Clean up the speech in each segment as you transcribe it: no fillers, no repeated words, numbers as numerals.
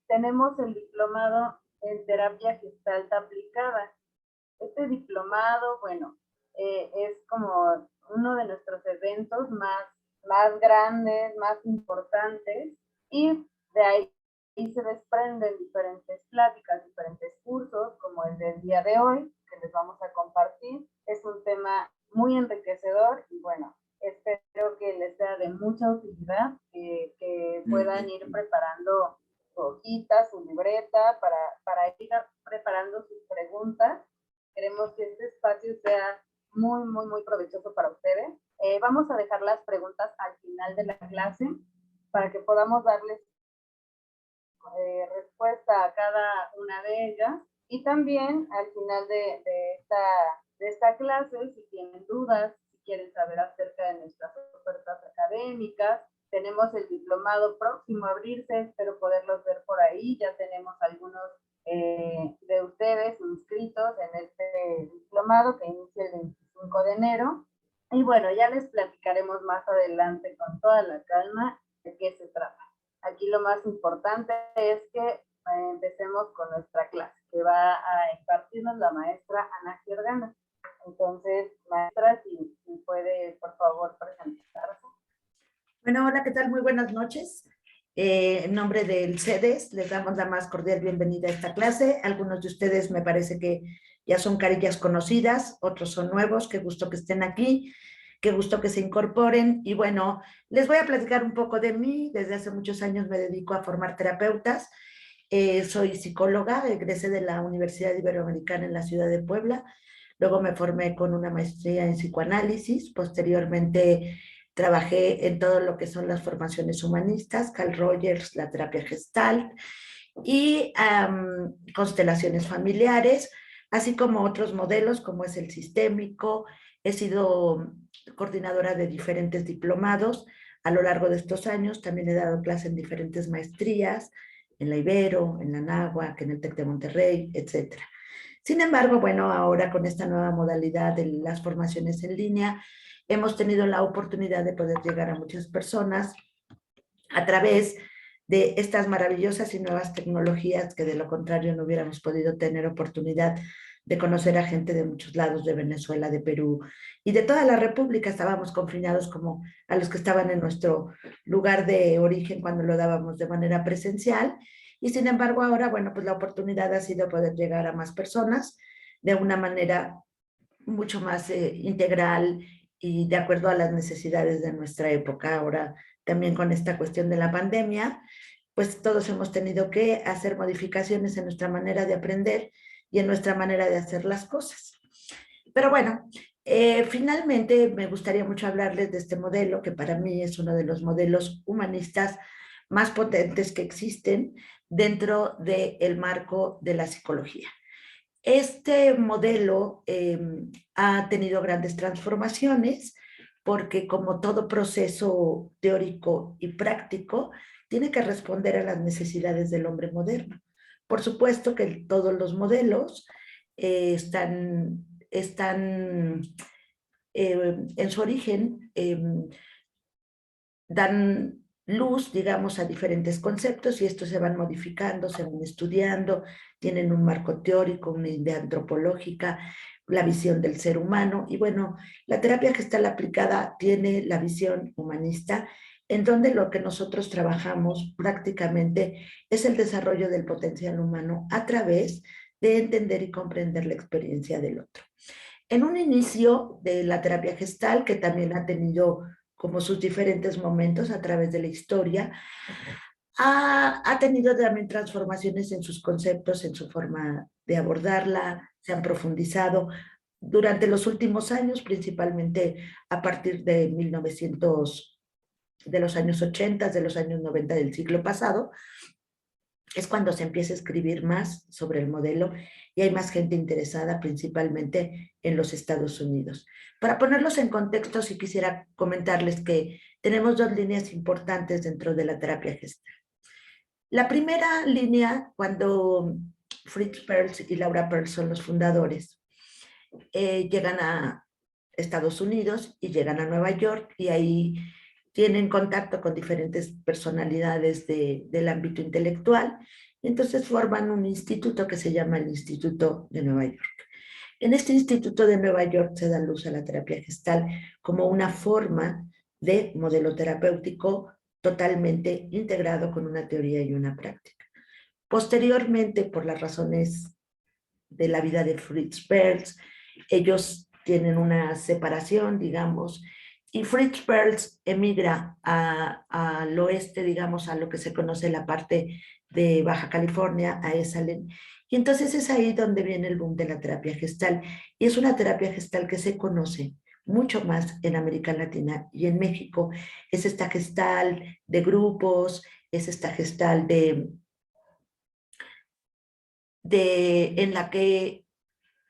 tenemos el diplomado en terapia gestal aplicada. Este diplomado, bueno, es como uno de nuestros eventos más grandes, más importantes, y de ahí se desprenden diferentes pláticas, diferentes cursos, como el del día de hoy, que les vamos a compartir. Es un tema muy enriquecedor y bueno, espero que les sea de mucha utilidad, que puedan ir preparando su hojita, su libreta, para ir preparando sus preguntas. Queremos que este espacio sea muy provechoso para ustedes. Vamos a dejar las preguntas al final de la clase para que podamos darles respuesta a cada una de ellas. Y también al final de esta clase, si tienen dudas, si quieren saber acerca de nuestras ofertas académicas, tenemos el diplomado próximo a abrirse, espero poderlos ver por ahí. Ya tenemos algunos de ustedes inscritos en este diplomado que inicia el 25 de enero. Y bueno, ya les platicaremos más adelante con toda la calma de qué se trata. Aquí lo más importante es que empecemos con nuestra clase, que va a impartirnos la maestra Ana Giordana. Entonces, maestra, si puede, por favor, presentarse. Bueno, hola, ¿qué tal? Muy buenas noches. En nombre del CEDES, les damos la más cordial bienvenida a esta clase. Algunos de ustedes me parece que ya son carillas conocidas, otros son nuevos. Qué gusto que estén aquí, qué gusto que se incorporen. Y bueno, les voy a platicar un poco de mí. Desde hace muchos años me dedico a formar terapeutas. Soy psicóloga, egresé de la Universidad Iberoamericana en la ciudad de Puebla. Luego me formé con una maestría en psicoanálisis. Posteriormente trabajé en todo lo que son las formaciones humanistas, Carl Rogers, la terapia gestal y constelaciones familiares, así como otros modelos como es el sistémico. He sido coordinadora de diferentes diplomados a lo largo de estos años. También he dado clases en diferentes maestrías, en la Ibero, en la Anáhuac, en el TEC de Monterrey, etc. Sin embargo, bueno, ahora con esta nueva modalidad de las formaciones en línea, hemos tenido la oportunidad de poder llegar a muchas personas a través de estas maravillosas y nuevas tecnologías que de lo contrario no hubiéramos podido tener oportunidad de conocer a gente de muchos lados, de Venezuela, de Perú y de toda la República. Estábamos confinados como a los que estaban en nuestro lugar de origen cuando lo dábamos de manera presencial. Y sin embargo ahora, bueno, pues la oportunidad ha sido poder llegar a más personas de una manera mucho más integral y de acuerdo a las necesidades de nuestra época. Ahora también con esta cuestión de la pandemia, pues todos hemos tenido que hacer modificaciones en nuestra manera de aprender y en nuestra manera de hacer las cosas. Pero bueno, finalmente me gustaría mucho hablarles de este modelo, que para mí es uno de los modelos humanistas más potentes que existen dentro del marco de la psicología. Este modelo ha tenido grandes transformaciones porque como todo proceso teórico y práctico, tiene que responder a las necesidades del hombre moderno. Por supuesto que todos los modelos están en su origen, dan luz, digamos, a diferentes conceptos y estos se van modificando, se van estudiando, tienen un marco teórico, una idea antropológica, la visión del ser humano. Y bueno, la terapia gestal aplicada tiene la visión humanista, en donde lo que nosotros trabajamos prácticamente es el desarrollo del potencial humano a través de entender y comprender la experiencia del otro. En un inicio de la terapia gestal, que también ha tenido como sus diferentes momentos a través de la historia, ha tenido también transformaciones en sus conceptos, en su forma de abordarla, se han profundizado durante los últimos años, principalmente a partir de 1900, de los años 80, de los años 90 del siglo pasado, es cuando se empieza a escribir más sobre el modelo y hay más gente interesada, principalmente en los Estados Unidos. Para ponerlos en contexto, sí quisiera comentarles que tenemos dos líneas importantes dentro de la terapia gestal. La primera línea, cuando Fritz Perls y Laura Perls son los fundadores, llegan a Estados Unidos y llegan a Nueva York y ahí tienen contacto con diferentes personalidades del ámbito intelectual, y entonces forman un instituto que se llama el Instituto de Nueva York. En este Instituto de Nueva York se da luz a la terapia gestal como una forma de modelo terapéutico totalmente integrado con una teoría y una práctica. Posteriormente, por las razones de la vida de Fritz Perls, ellos tienen una separación, digamos, y Fritz Perls emigra al oeste, digamos, a lo que se conoce la parte de Baja California, a Esalen, y entonces es ahí donde viene el boom de la terapia gestal, y es una terapia gestal que se conoce mucho más en América Latina y en México. Es esta gestal de grupos, es esta gestal en la que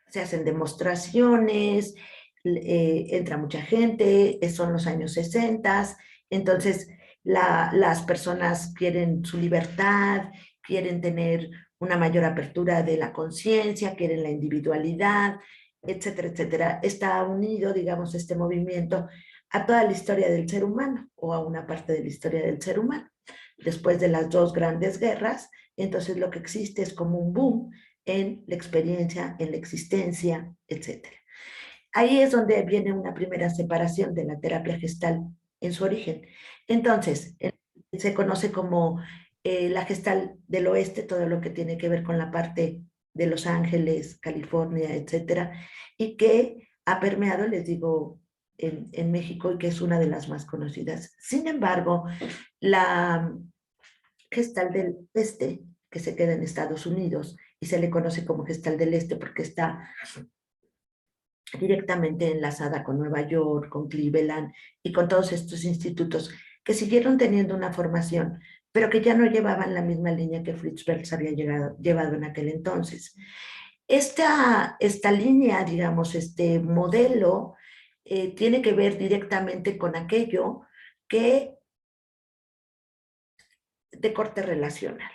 se hacen demostraciones, entra mucha gente, son los años 60, entonces las personas quieren su libertad, quieren tener una mayor apertura de la conciencia, quieren la individualidad, etcétera, etcétera. Está unido, digamos, este movimiento a toda la historia del ser humano o a una parte de la historia del ser humano. Después de las dos grandes guerras, entonces lo que existe es como un boom en la experiencia, en la existencia, etcétera. Ahí es donde viene una primera separación de la terapia gestal en su origen. Entonces, se conoce como la gestal del oeste, todo lo que tiene que ver con la parte de Los Ángeles, California, etcétera, y que ha permeado, les digo, en México y que es una de las más conocidas. Sin embargo, la gestal del este, que se queda en Estados Unidos, y se le conoce como gestal del este porque está directamente enlazada con Nueva York, con Cleveland y con todos estos institutos que siguieron teniendo una formación, pero que ya no llevaban la misma línea que Fritz Perls había llevado en aquel entonces. Esta línea, digamos, este modelo, tiene que ver directamente con aquello que de corte relacional.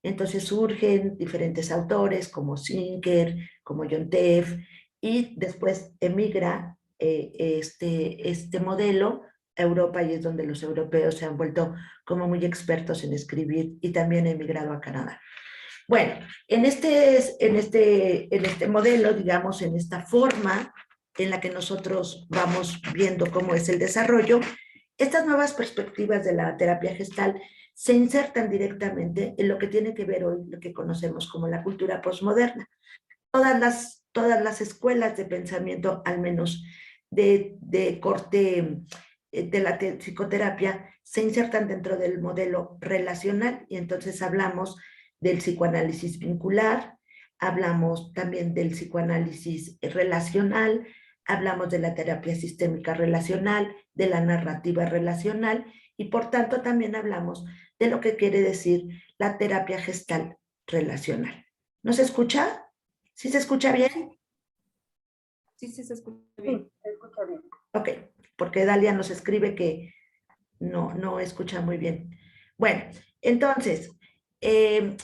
Entonces surgen diferentes autores como Sinker, como John Teff, y después emigra este modelo a Europa, y es donde los europeos se han vuelto como muy expertos en escribir, y también ha emigrado a Canadá. Bueno, en este modelo, digamos, en esta forma en la que nosotros vamos viendo cómo es el desarrollo, estas nuevas perspectivas de la terapia gestal se insertan directamente en lo que tiene que ver hoy, lo que conocemos como la cultura postmoderna. Todas las escuelas de pensamiento, al menos de corte de la psicoterapia, se insertan dentro del modelo relacional, y entonces hablamos del psicoanálisis vincular, hablamos también del psicoanálisis relacional, hablamos de la terapia sistémica relacional, de la narrativa relacional, y por tanto también hablamos de lo que quiere decir la terapia gestal relacional. ¿No se escucha? ¿Sí se escucha bien? Sí, sí, se escucha bien. Sí, se escucha bien. Ok, porque Dalia nos escribe que no escucha muy bien. Bueno, entonces,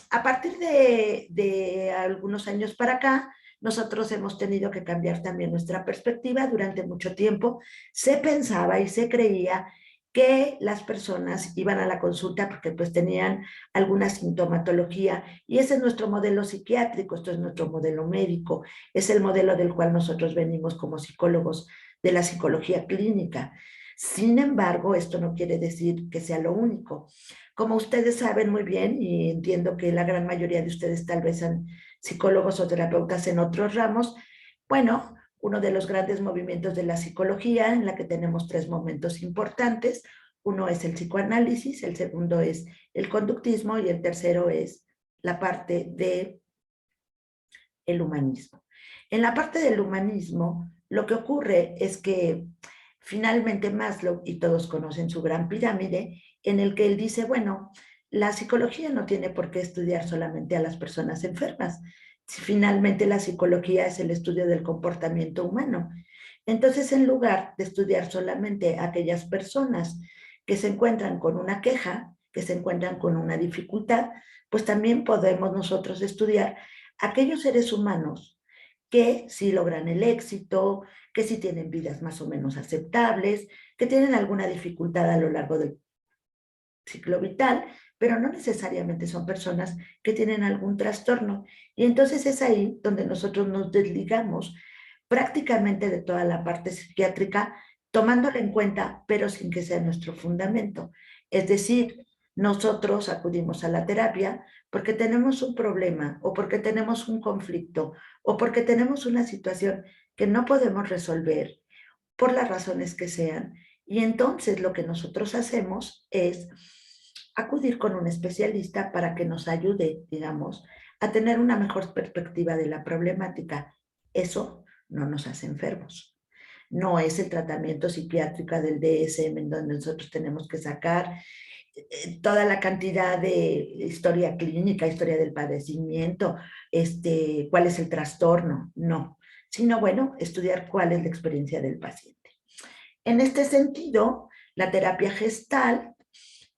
a partir de algunos años para acá, nosotros hemos tenido que cambiar también nuestra perspectiva. Durante mucho tiempo se pensaba y se creía que las personas iban a la consulta porque pues tenían alguna sintomatología, y ese es nuestro modelo psiquiátrico, esto es nuestro modelo médico, es el modelo del cual nosotros venimos como psicólogos de la psicología clínica. Sin embargo, esto no quiere decir que sea lo único. Como ustedes saben muy bien, y entiendo que la gran mayoría de ustedes tal vez son psicólogos o terapeutas en otros ramos, bueno, uno de los grandes movimientos de la psicología, en la que tenemos tres momentos importantes: uno es el psicoanálisis, el segundo es el conductismo, y el tercero es la parte del humanismo. En la parte del humanismo, lo que ocurre es que finalmente Maslow, y todos conocen su gran pirámide, en el que él dice, bueno, la psicología no tiene por qué estudiar solamente a las personas enfermas. Si finalmente la psicología es el estudio del comportamiento humano. Entonces, en lugar de estudiar solamente a aquellas personas que se encuentran con una queja, que se encuentran con una dificultad, pues también podemos nosotros estudiar aquellos seres humanos que sí logran el éxito, que sí tienen vidas más o menos aceptables, que tienen alguna dificultad a lo largo del ciclo vital, pero no necesariamente son personas que tienen algún trastorno. Y entonces es ahí donde nosotros nos desligamos prácticamente de toda la parte psiquiátrica, tomándola en cuenta, pero sin que sea nuestro fundamento. Es decir, nosotros acudimos a la terapia porque tenemos un problema o porque tenemos un conflicto o porque tenemos una situación que no podemos resolver por las razones que sean. Y entonces lo que nosotros hacemos es acudir con un especialista para que nos ayude, digamos, a tener una mejor perspectiva de la problemática. Eso no nos hace enfermos. No es el tratamiento psiquiátrico del DSM en donde nosotros tenemos que sacar toda la cantidad de historia clínica, historia del padecimiento, cuál es el trastorno, no, sino bueno, estudiar cuál es la experiencia del paciente. En este sentido, la terapia gestal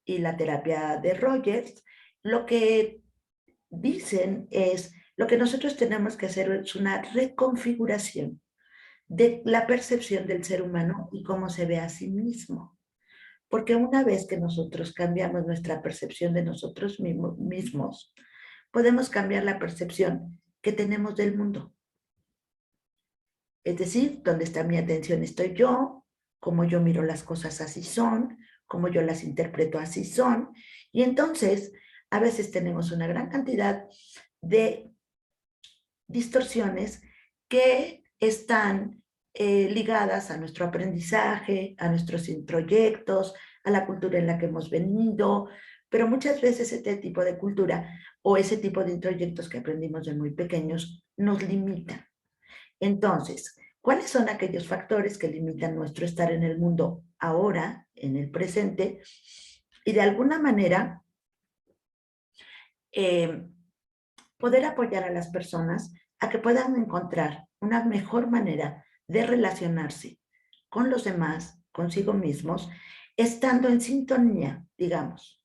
y la terapia de Rogers, lo que dicen es, lo que nosotros tenemos que hacer es una reconfiguración de la percepción del ser humano y cómo se ve a sí mismo. Porque una vez que nosotros cambiamos nuestra percepción de nosotros mismos, podemos cambiar la percepción que tenemos del mundo. Es decir, donde está mi atención estoy yo, como yo miro las cosas así son, como yo las interpreto así son. Y entonces, a veces tenemos una gran cantidad de distorsiones que están ligadas a nuestro aprendizaje, a nuestros introyectos, a la cultura en la que hemos venido, pero muchas veces este tipo de cultura o ese tipo de introyectos que aprendimos de muy pequeños nos limitan. Entonces, ¿cuáles son aquellos factores que limitan nuestro estar en el mundo ahora, en el presente? Y de alguna manera, poder apoyar a las personas a que puedan encontrar una mejor manera de relacionarse con los demás, consigo mismos, estando en sintonía, digamos,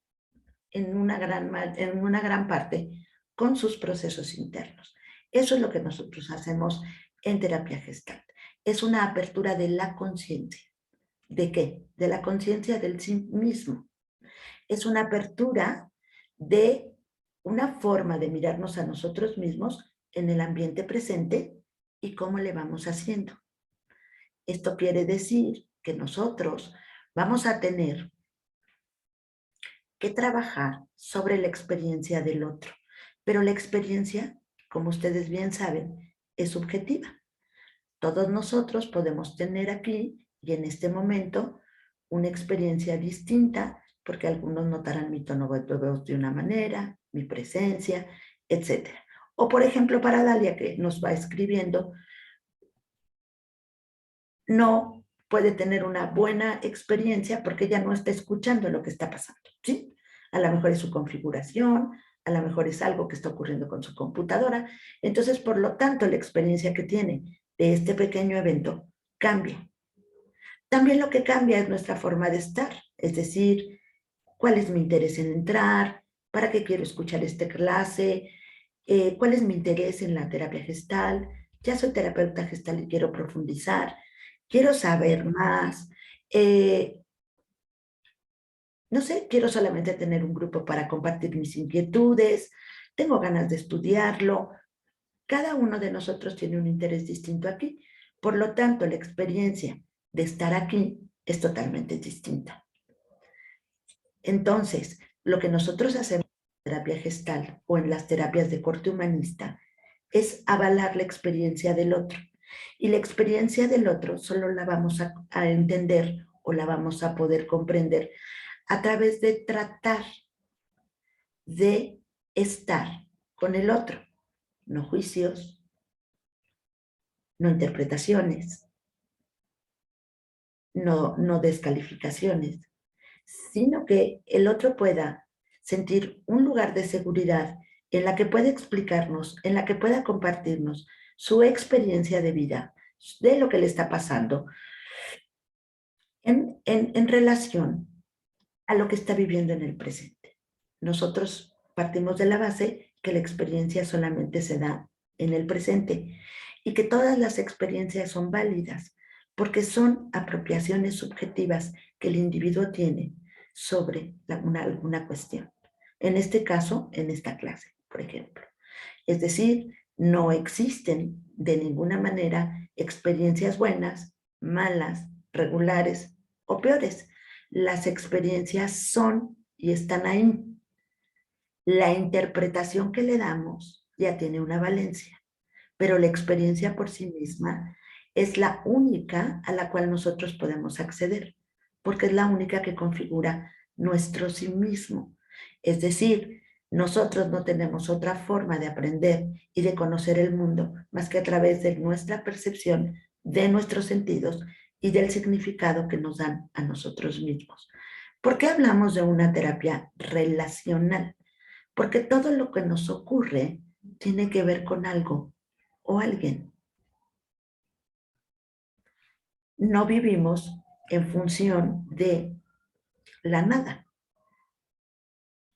en una gran parte con sus procesos internos. Eso es lo que nosotros hacemos en terapia gestal. Es una apertura de la conciencia. ¿De qué? De la conciencia del sí mismo. Es una apertura de una forma de mirarnos a nosotros mismos en el ambiente presente y cómo le vamos haciendo. Esto quiere decir que nosotros vamos a tener que trabajar sobre la experiencia del otro, pero la experiencia, como ustedes bien saben, es subjetiva. Todos nosotros podemos tener aquí y en este momento una experiencia distinta porque algunos notarán mi tono de voz de una manera, mi presencia, etc. O por ejemplo para Dalia que nos va escribiendo, no puede tener una buena experiencia porque ella no está escuchando lo que está pasando, ¿sí? A lo mejor es su configuración, a lo mejor es algo que está ocurriendo con su computadora. Entonces, por lo tanto, la experiencia que tiene de este pequeño evento cambia. También lo que cambia es nuestra forma de estar, es decir, cuál es mi interés en entrar, para qué quiero escuchar esta clase, cuál es mi interés en la terapia gestal, ya soy terapeuta gestal y quiero profundizar, quiero saber más, no sé, quiero solamente tener un grupo para compartir mis inquietudes, tengo ganas de estudiarlo. Cada uno de nosotros tiene un interés distinto aquí. Por lo tanto, la experiencia de estar aquí es totalmente distinta. Entonces, lo que nosotros hacemos en terapia gestal o en las terapias de corte humanista es avalar la experiencia del otro. Y la experiencia del otro solo la vamos a entender o la vamos a poder comprender a través de tratar de estar con el otro. No juicios, no interpretaciones, no descalificaciones, sino que el otro pueda sentir un lugar de seguridad en la que pueda explicarnos, en la que pueda compartirnos su experiencia de vida, de lo que le está pasando, en relación a lo que está viviendo en el presente. Nosotros partimos de la base que la experiencia solamente se da en el presente y que todas las experiencias son válidas, porque son apropiaciones subjetivas que el individuo tiene sobre alguna cuestión. En este caso, en esta clase, por ejemplo. Es decir, no existen de ninguna manera experiencias buenas, malas, regulares o peores. Las experiencias son y están ahí. La interpretación que le damos ya tiene una valencia, pero la experiencia por sí misma es la única a la cual nosotros podemos acceder, porque es la única que configura nuestro sí mismo. Es decir, nosotros no tenemos otra forma de aprender y de conocer el mundo más que a través de nuestra percepción, de nuestros sentidos y del significado que nos dan a nosotros mismos. ¿Por qué hablamos de una terapia relacional? Porque todo lo que nos ocurre tiene que ver con algo o alguien. No vivimos en función de la nada.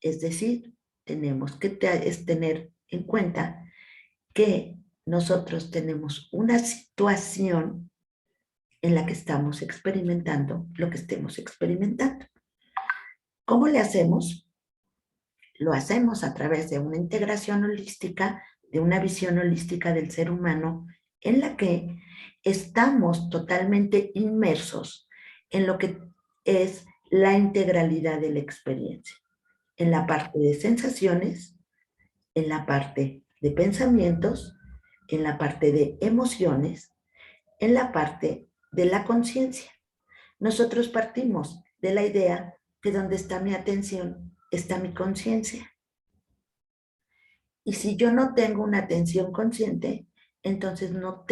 Es decir, tenemos que tener en cuenta que nosotros tenemos una situación en la que estamos experimentando lo que estemos experimentando. ¿Cómo le hacemos? Lo hacemos a través de una integración holística, de una visión holística del ser humano, en la que estamos totalmente inmersos en lo que es la integralidad de la experiencia, en la parte de sensaciones, en la parte de pensamientos, en la parte de emociones, en la parte de la conciencia. Nosotros partimos de la idea que donde está mi atención está mi conciencia. Y si yo no tengo una atención consciente, entonces no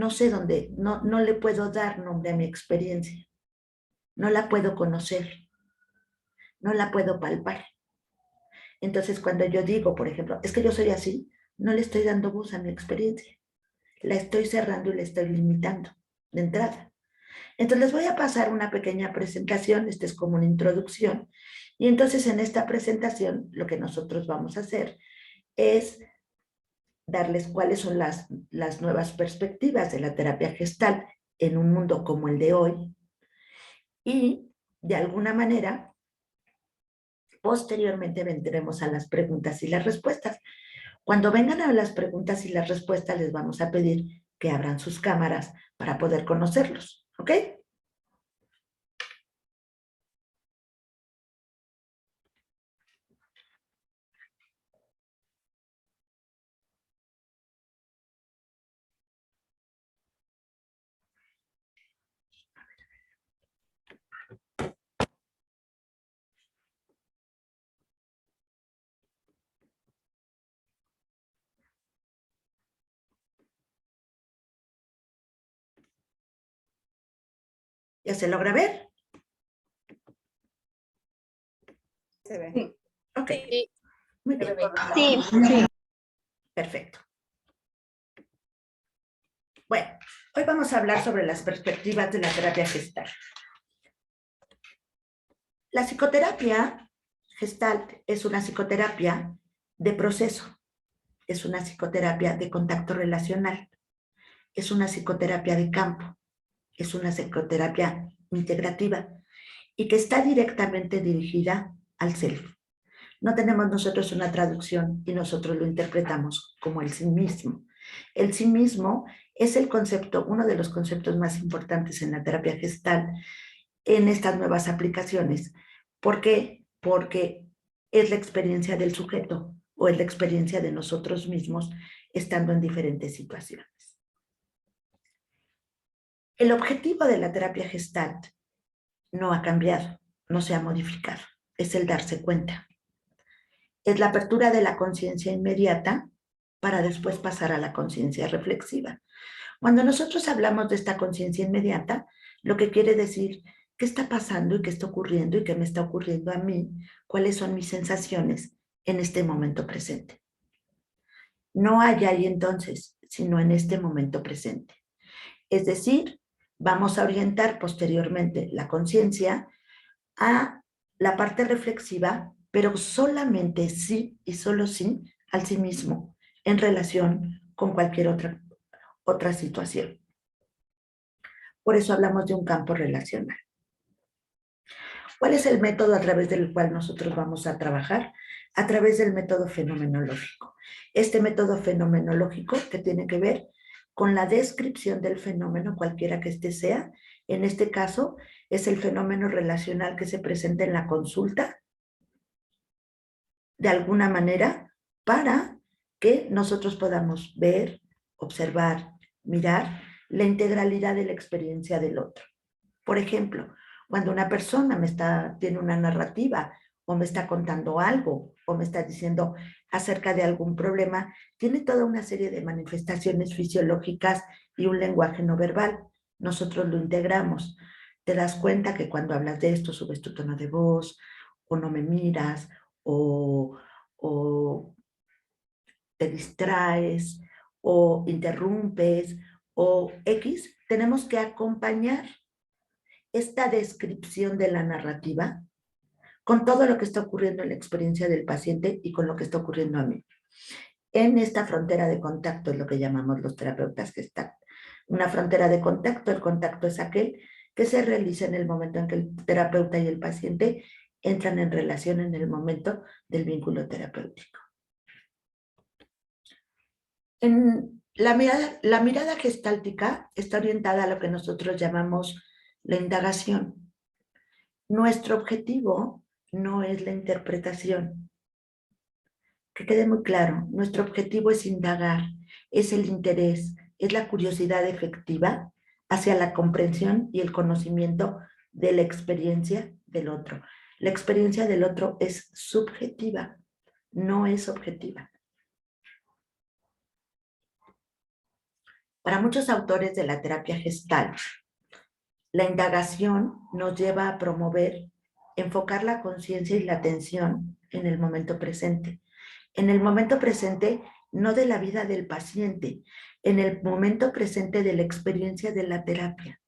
sé dónde, no le puedo dar nombre a mi experiencia. No la puedo conocer, no la puedo palpar. Entonces cuando yo digo, por ejemplo, es que yo soy así, no le estoy dando voz a mi experiencia. La estoy cerrando y la estoy limitando de entrada. Entonces les voy a pasar una pequeña presentación, esta es como una introducción, y entonces en esta presentación lo que nosotros vamos a hacer es darles cuáles son las nuevas perspectivas de la terapia gestal en un mundo como el de hoy y de alguna manera posteriormente vendremos a las preguntas y las respuestas. Cuando vengan a las preguntas y las respuestas les vamos a pedir que abran sus cámaras para poder conocerlos, ¿ok? ¿Ya se logra ver? Se ve. Sí. Ok, Sí. muy bien. Sí. Perfecto. Bueno, hoy vamos a hablar sobre las perspectivas de la terapia gestal. La psicoterapia gestalt es una psicoterapia de proceso, es una psicoterapia de contacto relacional, es una psicoterapia de campo, es una psicoterapia integrativa y que está directamente dirigida al self. No tenemos nosotros una traducción y nosotros lo interpretamos como el sí mismo. El sí mismo es el concepto, uno de los conceptos más importantes en la terapia gestal en estas nuevas aplicaciones. ¿Por qué? Porque es la experiencia del sujeto o es la experiencia de nosotros mismos estando en diferentes situaciones. El objetivo de la terapia gestalt no ha cambiado, no se ha modificado, es el darse cuenta. Es la apertura de la conciencia inmediata para después pasar a la conciencia reflexiva. Cuando nosotros hablamos de esta conciencia inmediata, lo que quiere decir qué está pasando y qué está ocurriendo y qué me está ocurriendo a mí, cuáles son mis sensaciones en este momento presente. No hay ahí entonces, sino en este momento presente. Es decir, vamos a orientar posteriormente la conciencia a la parte reflexiva, pero solamente sí y solo sí al sí mismo en relación con cualquier otra situación. Por eso hablamos de un campo relacional. ¿Cuál es el método a través del cual nosotros vamos a trabajar? A través del método fenomenológico. Este método fenomenológico que tiene que ver con la descripción del fenómeno, cualquiera que éste sea. En este caso, es el fenómeno relacional que se presenta en la consulta, de alguna manera, para que nosotros podamos ver, observar, mirar la integralidad de la experiencia del otro. Por ejemplo, cuando una persona tiene una narrativa o me está contando algo o me está diciendo acerca de algún problema, tiene toda una serie de manifestaciones fisiológicas y un lenguaje no verbal. Nosotros lo integramos. Te das cuenta que cuando hablas de esto subes tu tono de voz o no me miras o te distraes o interrumpes o X. Tenemos que acompañar esta descripción de la narrativa con todo lo que está ocurriendo en la experiencia del paciente y con lo que está ocurriendo a mí. En esta frontera de contacto es lo que llamamos los terapeutas Gestalt. Una frontera de contacto, el contacto es aquel que se realiza en el momento en que el terapeuta y el paciente entran en relación en el momento del vínculo terapéutico. La mirada gestáltica está orientada a lo que nosotros llamamos la indagación. Nuestro objetivo no es la interpretación. Que quede muy claro, nuestro objetivo es indagar, es el interés, es la curiosidad efectiva hacia la comprensión y el conocimiento de la experiencia del otro. La experiencia del otro es subjetiva, no es objetiva. Para muchos autores de la terapia gestal, la indagación nos lleva a promover, enfocar la conciencia y la atención en el momento presente. En el momento presente, no de la vida del paciente, en el momento presente de la experiencia de la terapia.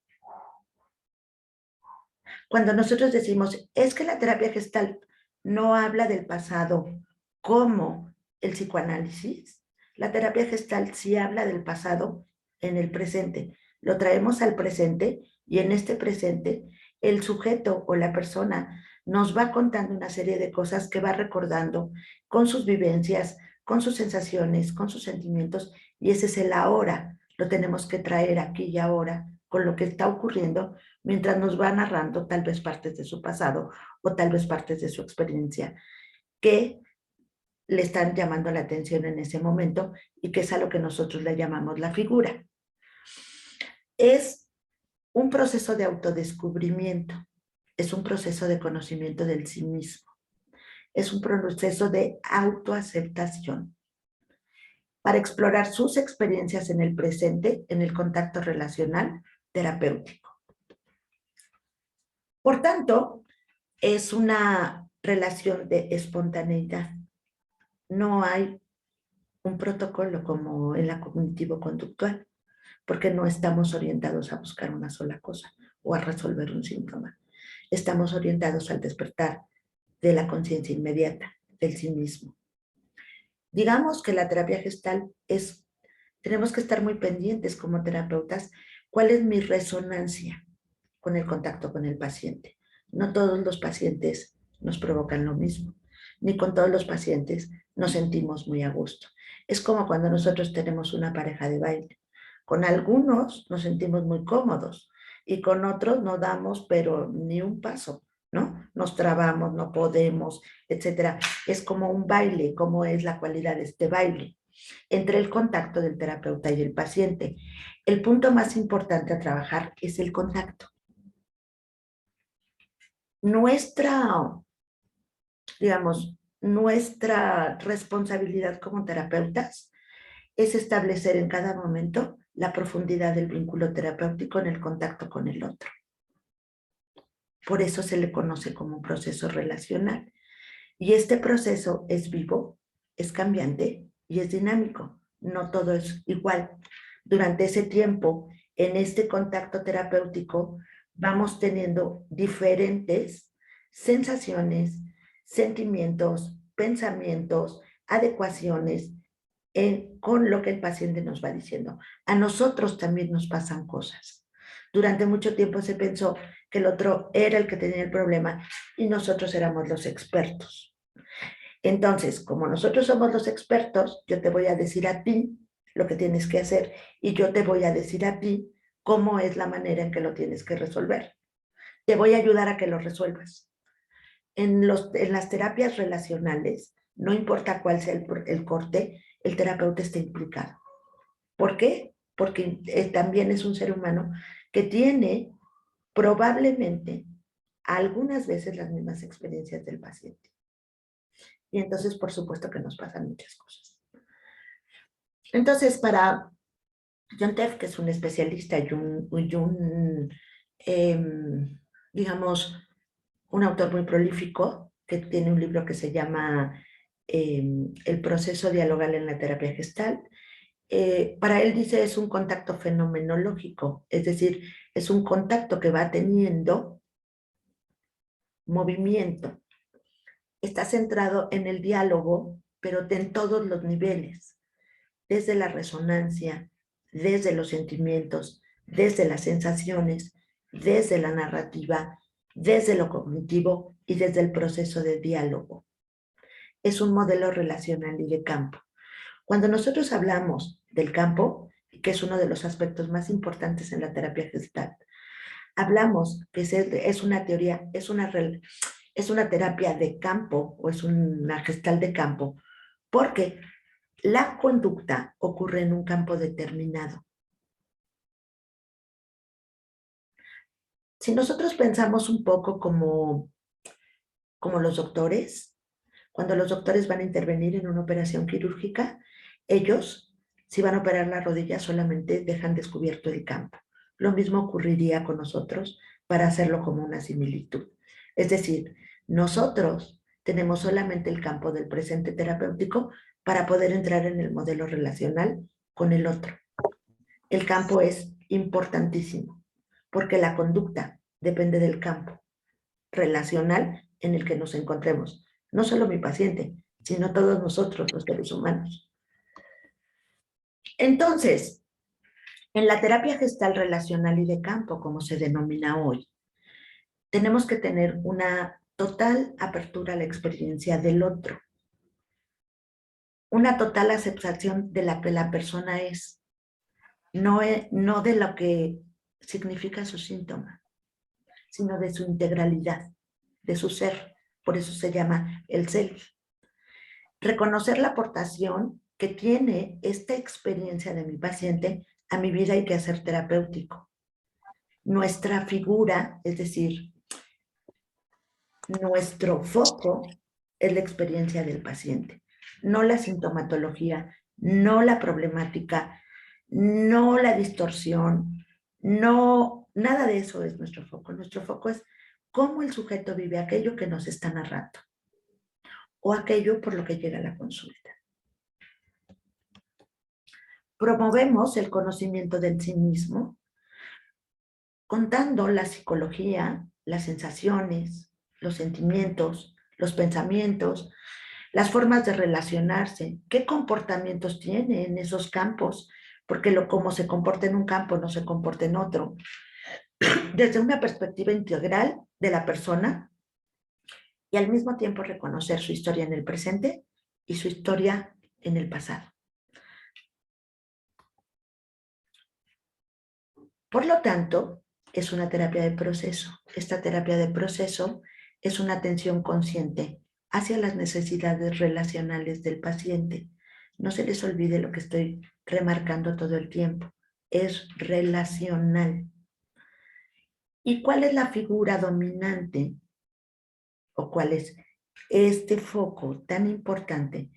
Cuando nosotros decimos, es que la terapia gestal no habla del pasado como el psicoanálisis, la terapia gestal sí habla del pasado en el presente. Lo traemos al presente y en este presente el sujeto o la persona nos va contando una serie de cosas que va recordando con sus vivencias, con sus sensaciones, con sus sentimientos, y ese es el ahora. Lo tenemos que traer aquí y ahora con lo que está ocurriendo mientras nos va narrando tal vez partes de su pasado o tal vez partes de su experiencia que le están llamando la atención en ese momento y que es a lo que nosotros le llamamos la figura. Es un proceso de autodescubrimiento, es un proceso de conocimiento del sí mismo, es un proceso de autoaceptación para explorar sus experiencias en el presente, en el contacto relacional terapéutico. Por tanto, es una relación de espontaneidad. No hay un protocolo como en la cognitivo-conductual, porque no estamos orientados a buscar una sola cosa o a resolver un síntoma. Estamos orientados al despertar de la conciencia inmediata, del sí mismo. Digamos que la terapia gestal tenemos que estar muy pendientes como terapeutas, cuál es mi resonancia con el contacto con el paciente. No todos los pacientes nos provocan lo mismo, ni con todos los pacientes nos sentimos muy a gusto. Es como cuando nosotros tenemos una pareja de baile. Con algunos nos sentimos muy cómodos y con otros no damos pero ni un paso, ¿no? Nos trabamos, no podemos, etcétera. Es como un baile, como es la cualidad de este baile entre el contacto del terapeuta y el paciente. El punto más importante a trabajar es el contacto. Nuestra responsabilidad como terapeutas es establecer en cada momento la profundidad del vínculo terapéutico en el contacto con el otro. Por eso se le conoce como un proceso relacional. Y este proceso es vivo, es cambiante y es dinámico. No todo es igual. Durante ese tiempo, en este contacto terapéutico, vamos teniendo diferentes sensaciones, sentimientos, pensamientos, adecuaciones con lo que el paciente nos va diciendo. A nosotros también nos pasan cosas. Durante mucho tiempo se pensó que el otro era el que tenía el problema y nosotros éramos los expertos. Entonces, como nosotros somos los expertos, yo te voy a decir a ti lo que tienes que hacer y yo te voy a decir a ti cómo es la manera en que lo tienes que resolver. Te voy a ayudar a que lo resuelvas. En las terapias relacionales, no importa cuál sea el corte, el terapeuta está implicado. ¿Por qué? Porque también es un ser humano que tiene probablemente algunas veces las mismas experiencias del paciente. Y entonces, por supuesto que nos pasan muchas cosas. Entonces, para John Teff, que es un especialista y digamos, un autor muy prolífico, que tiene un libro que se llama El proceso dialogal en la terapia gestal. Para él dice es un contacto fenomenológico, es decir, es un contacto que va teniendo movimiento. Está centrado en el diálogo, pero en todos los niveles, desde la resonancia, desde los sentimientos, desde las sensaciones, desde la narrativa, desde lo cognitivo y desde el proceso de diálogo. Es un modelo relacional y de campo. Cuando nosotros hablamos del campo, que es uno de los aspectos más importantes en la terapia gestal, hablamos que es una teoría, es una terapia de campo o es una gestal de campo, porque la conducta ocurre en un campo determinado. Si nosotros pensamos un poco como los doctores, cuando los doctores van a intervenir en una operación quirúrgica, ellos, si van a operar la rodilla, solamente dejan descubierto el campo. Lo mismo ocurriría con nosotros para hacerlo como una similitud. Es decir, nosotros tenemos solamente el campo del presente terapéutico para poder entrar en el modelo relacional con el otro. El campo es importantísimo porque la conducta depende del campo relacional en el que nos encontremos. No solo mi paciente, sino todos nosotros, los seres humanos. Entonces, en la terapia gestal relacional y de campo, como se denomina hoy, tenemos que tener una total apertura a la experiencia del otro. Una total aceptación de la que la persona es, no de lo que significa su síntoma, sino de su integralidad, de su ser. Por eso se llama el self. Reconocer la aportación que tiene esta experiencia de mi paciente a mi vida y quehacer terapéutico. Nuestra figura, es decir, nuestro foco es la experiencia del paciente, no la sintomatología, no la problemática, no la distorsión, no, nada de eso es nuestro foco. Nuestro foco es cómo el sujeto vive aquello que nos está narrando o aquello por lo que llega a la consulta. Promovemos el conocimiento del sí mismo, contando la psicología, las sensaciones, los sentimientos, los pensamientos, las formas de relacionarse, qué comportamientos tiene en esos campos, porque como se comporta en un campo no se comporta en otro. Desde una perspectiva integral de la persona y al mismo tiempo reconocer su historia en el presente y su historia en el pasado. Por lo tanto, es una terapia de proceso. Esta terapia de proceso es una atención consciente hacia las necesidades relacionales del paciente. No se les olvide lo que estoy remarcando todo el tiempo. Es relacional. ¿Y cuál es la figura dominante? ¿O cuál es este foco tan importante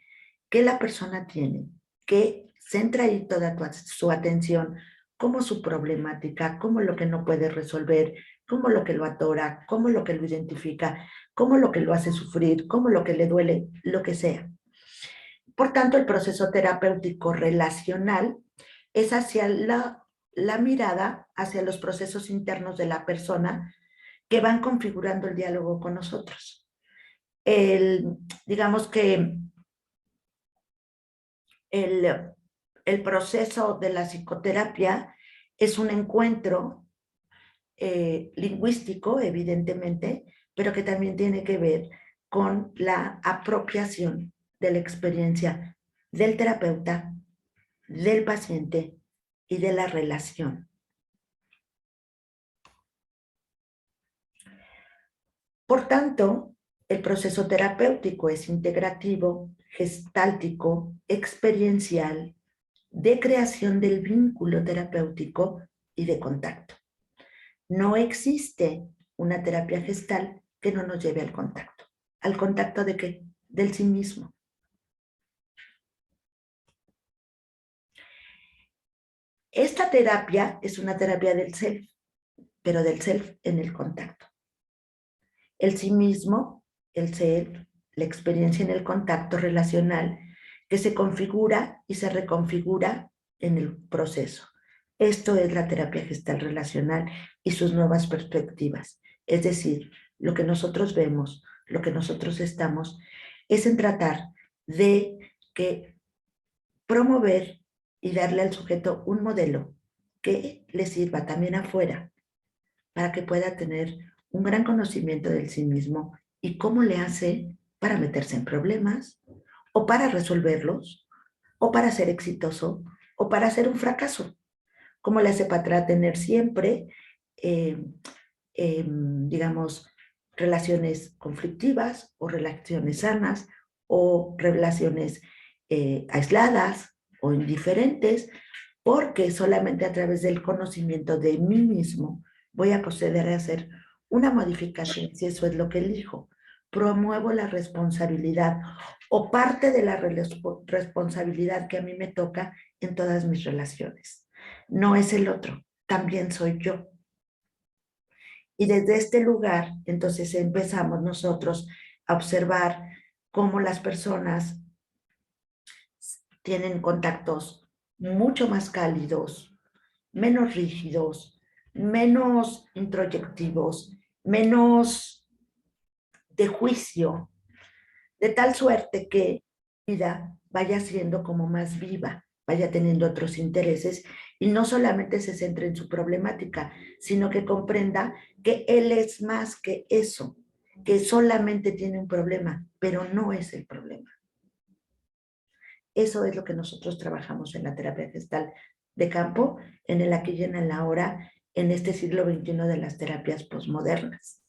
que la persona tiene, que centra ahí toda su atención, como su problemática, como lo que no puede resolver, como lo que lo atora, como lo que lo identifica, como lo que lo hace sufrir, como lo que le duele, lo que sea? Por tanto, el proceso terapéutico relacional es hacia la mirada, hacia los procesos internos de la persona que van configurando el diálogo con nosotros. Digamos que el proceso de la psicoterapia es un encuentro lingüístico, evidentemente, pero que también tiene que ver con la apropiación de la experiencia del terapeuta, del paciente y de la relación. Por tanto, el proceso terapéutico es integrativo, gestáltico, experiencial, de creación del vínculo terapéutico y de contacto. No existe una terapia gestal que no nos lleve al contacto. ¿Al contacto de qué? Del sí mismo. Esta terapia es una terapia del self, pero del self en el contacto. El sí mismo, el self, la experiencia en el contacto relacional que se configura y se reconfigura en el proceso. Esto es la terapia gestal relacional y sus nuevas perspectivas. Es decir, lo que nosotros vemos, lo que nosotros estamos, es en tratar de que promover y darle al sujeto un modelo que le sirva también afuera para que pueda tener un gran conocimiento del sí mismo y cómo le hace para meterse en problemas o para resolverlos o para ser exitoso o para ser un fracaso. Cómo le hace para tener siempre, digamos, relaciones conflictivas o relaciones sanas o relaciones aisladas o indiferentes, porque solamente a través del conocimiento de mí mismo voy a proceder a hacer una modificación, si eso es lo que elijo. Promuevo la responsabilidad o parte de la responsabilidad que a mí me toca en todas mis relaciones. No es el otro, también soy yo. Y desde este lugar, entonces empezamos nosotros a observar cómo las personas tienen contactos mucho más cálidos, menos rígidos, menos introyectivos, menos de juicio, de tal suerte que la vida vaya siendo como más viva, vaya teniendo otros intereses y no solamente se centre en su problemática, sino que comprenda que él es más que eso, que solamente tiene un problema, pero no es el problema. Eso es lo que nosotros trabajamos en la terapia gestal de campo, en el aquí y en el ahora, en este siglo XXI de las terapias posmodernas.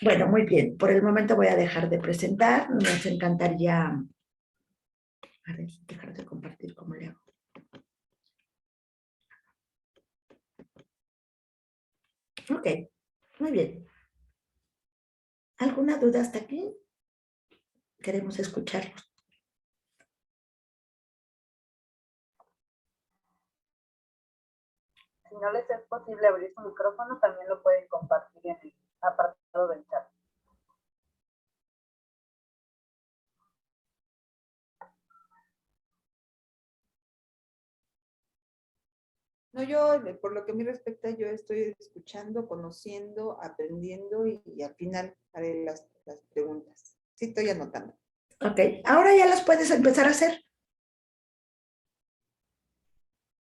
Bueno, muy bien. Por el momento voy a dejar de presentar. Nos encantaría... A ver, dejar de compartir cómo le hago. Ok, muy bien. ¿Alguna duda hasta aquí? Queremos escucharlos. Si no les es posible abrir su micrófono, también lo pueden compartir en el apartado del chat. No, yo, por lo que a mí respecta, yo estoy escuchando, conociendo, aprendiendo y al final haré las preguntas. Sí, estoy anotando. Ok, ahora ya las puedes empezar a hacer.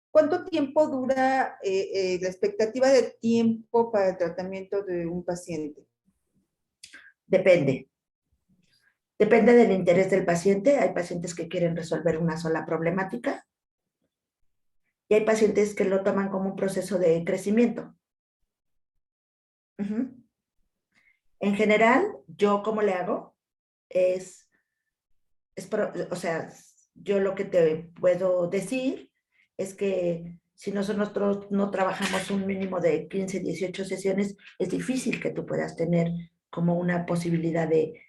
¿Cuánto tiempo dura la expectativa de tiempo para el tratamiento de un paciente? Depende. Depende del interés del paciente. Hay pacientes que quieren resolver una sola problemática y hay pacientes que lo toman como un proceso de crecimiento. En general, yo como le hago o sea, yo lo que te puedo decir es que si nosotros no trabajamos un mínimo de 15, 18 sesiones, es difícil que tú puedas tener como una posibilidad de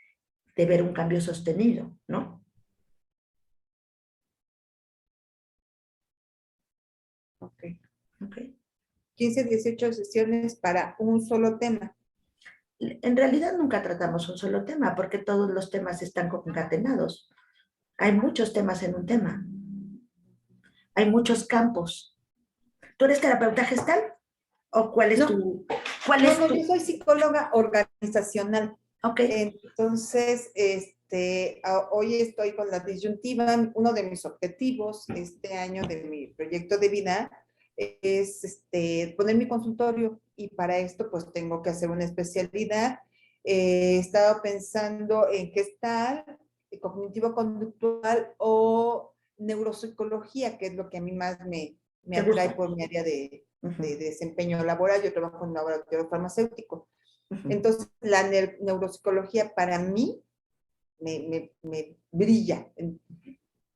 ver un cambio sostenido, ¿no? Ok. Ok. 15, 18 sesiones para un solo tema. En realidad nunca tratamos un solo tema porque todos los temas están concatenados. Hay muchos temas en un tema. Hay muchos campos. ¿Tú eres terapeuta gestal? ¿O cuál es No, tu...? yo soy psicóloga organizacional. Ok. Entonces, hoy estoy con la disyuntiva. Uno de mis objetivos este año de mi proyecto de vida es poner mi consultorio, y para esto pues tengo que hacer una especialidad. He estado pensando en Gestalt, cognitivo-conductual o neuropsicología, que es lo que a mí más me atrae por mi área de desempeño laboral. Yo trabajo en un laboratorio farmacéutico. Entonces, la neuropsicología para mí me brilla,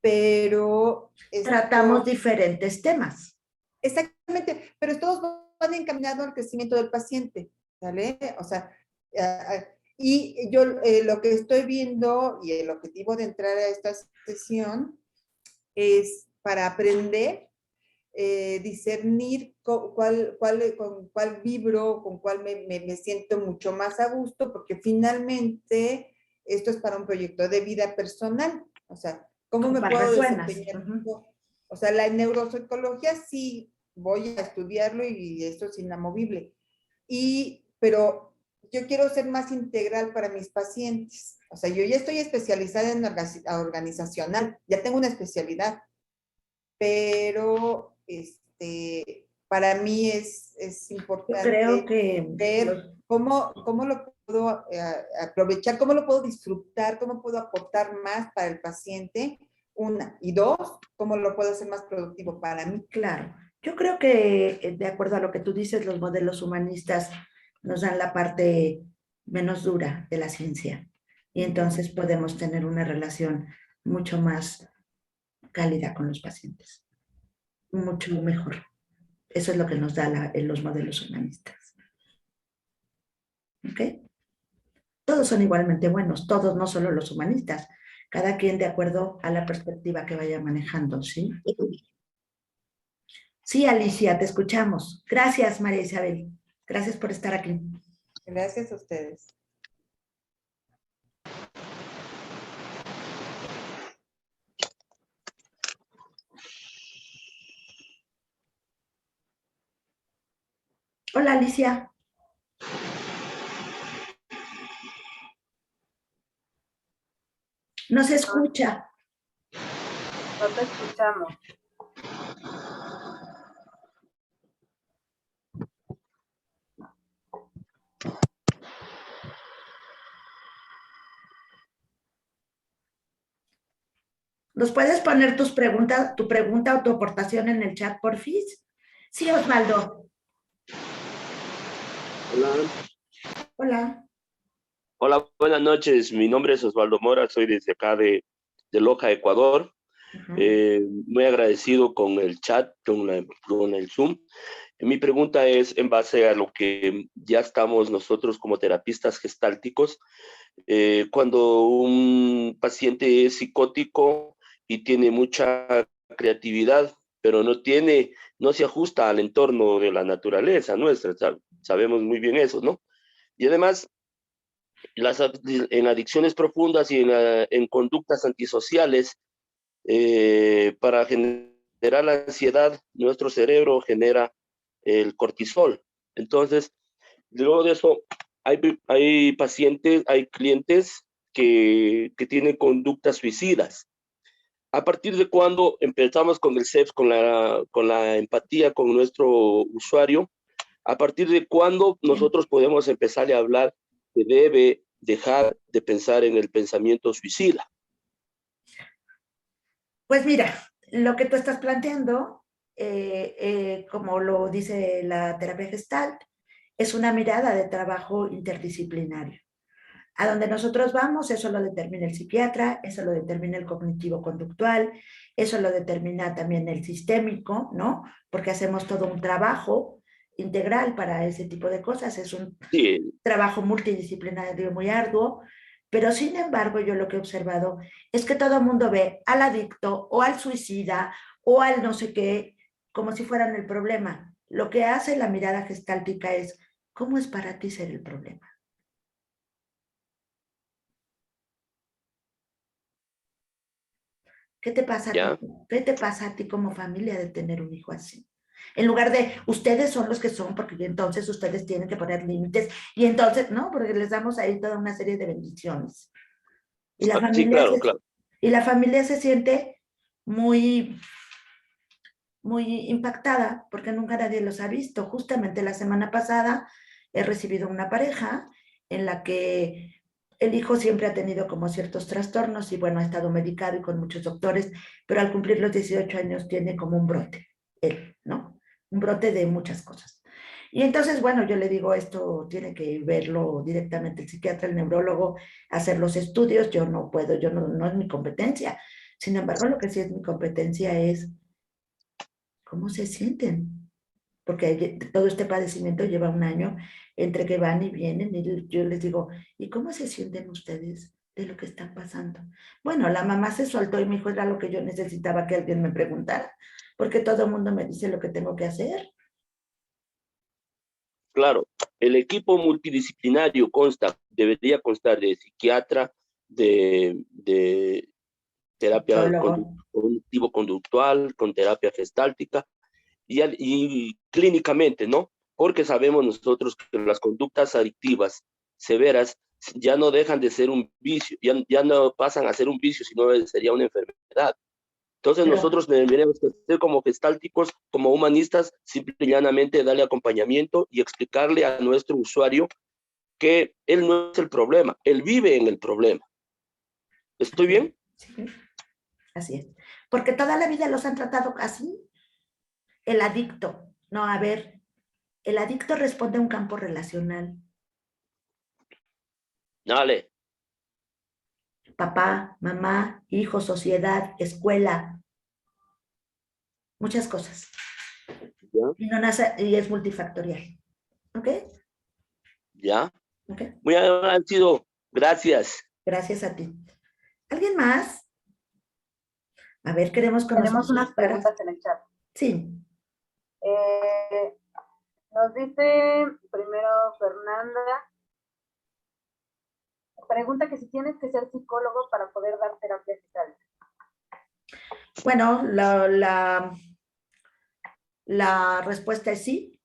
pero... Tratamos diferentes temas. Exactamente, pero todos van encaminados al crecimiento del paciente, ¿vale? O sea, y yo lo que estoy viendo y el objetivo de entrar a esta sesión es para aprender, discernir con cuál vibro, con cuál me siento mucho más a gusto, porque finalmente esto es para un proyecto de vida personal. O sea, ¿cómo me puedo desempeñar? O sea, la neuropsicología sí voy a estudiarlo y esto es inamovible. Pero yo quiero ser más integral para mis pacientes. O sea, yo ya estoy especializada en organizacional, ya tengo una especialidad, pero para mí es importante, yo creo que ver cómo lo puedo aprovechar, cómo lo puedo disfrutar, cómo puedo aportar más para el paciente, una, y dos, cómo lo puedo hacer más productivo para mí. Claro, yo creo que de acuerdo a lo que tú dices, los modelos humanistas nos dan la parte menos dura de la ciencia y entonces podemos tener una relación mucho más cálida con los pacientes, mucho mejor. Eso es lo que nos da los modelos humanistas. ¿Ok? Todos son igualmente buenos, todos, no solo los humanistas, cada quien de acuerdo a la perspectiva que vaya manejando, ¿sí? Sí, Alicia, te escuchamos. Gracias, María Isabel. Gracias por estar aquí. Gracias a ustedes. Hola, Alicia. No se escucha. No te escuchamos. ¿Nos puedes poner tu pregunta o tu aportación en el chat, porfis? Sí, Osvaldo. Hola. Hola. Hola, buenas noches. Mi nombre es Osvaldo Mora, soy desde acá de Loja, Ecuador. Muy agradecido con el chat, con el Zoom. Mi pregunta es en base a lo que ya estamos nosotros como terapistas gestálticos. Cuando un paciente es psicótico y tiene mucha creatividad, pero no se ajusta al entorno de la naturaleza nuestra, sabemos muy bien eso, ¿no? Y además, en adicciones profundas y en conductas antisociales, para generar la ansiedad, nuestro cerebro genera el cortisol. Entonces, luego de eso, hay pacientes, hay clientes que tienen conductas suicidas. ¿A partir de cuándo empezamos con el CEPS, con la empatía con nuestro usuario? ¿A partir de cuándo nosotros podemos empezar a hablar que debe dejar de pensar en el pensamiento suicida? Pues mira, lo que tú estás planteando, como lo dice la terapia Gestalt, es una mirada de trabajo interdisciplinario. A donde nosotros vamos, eso lo determina el psiquiatra, eso lo determina el cognitivo-conductual, eso lo determina también el sistémico, ¿no? Porque hacemos todo un trabajo integral para ese tipo de cosas, es un trabajo multidisciplinario muy arduo, pero sin embargo yo lo que he observado es que todo el mundo ve al adicto o al suicida o al no sé qué como si fueran el problema. Lo que hace la mirada gestáltica es, ¿cómo es para ti ser el problema? ¿Qué te pasa a ti? ¿Qué te pasa a ti como familia de tener un hijo así? En lugar de, ustedes son los que son, porque entonces ustedes tienen que poner límites, y entonces, no, porque les damos ahí toda una serie de bendiciones. Y la Sí, familia, claro, claro. y la familia se siente muy, muy impactada porque nunca nadie los ha visto. Justamente la semana pasada he recibido una pareja en la que el hijo siempre ha tenido como ciertos trastornos y bueno, ha estado medicado y con muchos doctores, pero al cumplir los 18 años tiene como un brote, él, ¿no? Un brote de muchas cosas. Y entonces, bueno, yo le digo, esto tiene que verlo directamente el psiquiatra, el neurólogo, hacer los estudios, yo no puedo, yo no es mi competencia. Sin embargo, lo que sí es mi competencia es cómo se sienten, porque todo este padecimiento lleva un año entre que van y vienen y yo les digo, ¿y cómo se sienten ustedes de lo que está pasando? Bueno, la mamá se soltó y me dijo, era lo que yo necesitaba que alguien me preguntara, porque todo el mundo me dice lo que tengo que hacer. Claro, el equipo multidisciplinario debería constar de psiquiatra, de terapia Solo, cognitivo-conductual, con terapia gestáltica y clínicamente, ¿no? Porque sabemos nosotros que las conductas adictivas severas ya no dejan de ser un vicio, ya no pasan a ser un vicio, sino sería una enfermedad. Entonces pero, nosotros deberíamos ser como gestálticos, como humanistas, simple y llanamente darle acompañamiento y explicarle a nuestro usuario que él no es el problema, él vive en el problema. ¿Estoy bien? sí, así es. Porque toda la vida los han tratado así. El adicto, no, a ver, el adicto responde a un campo relacional. Dale. Papá, mamá, hijo, sociedad, escuela, muchas cosas. ¿Ya? Y no nace, y es multifactorial. ¿Ok? ¿Ya? ¿Ok? Muy agradecido. Gracias. Gracias a ti. ¿Alguien más? A ver, queremos conocer Tenemos sus unas caras. preguntas en el chat. Sí. Eh, nos dice primero Fernanda, pregunta que si tienes que ser psicólogo para poder dar terapia gestal. Bueno, la respuesta es sí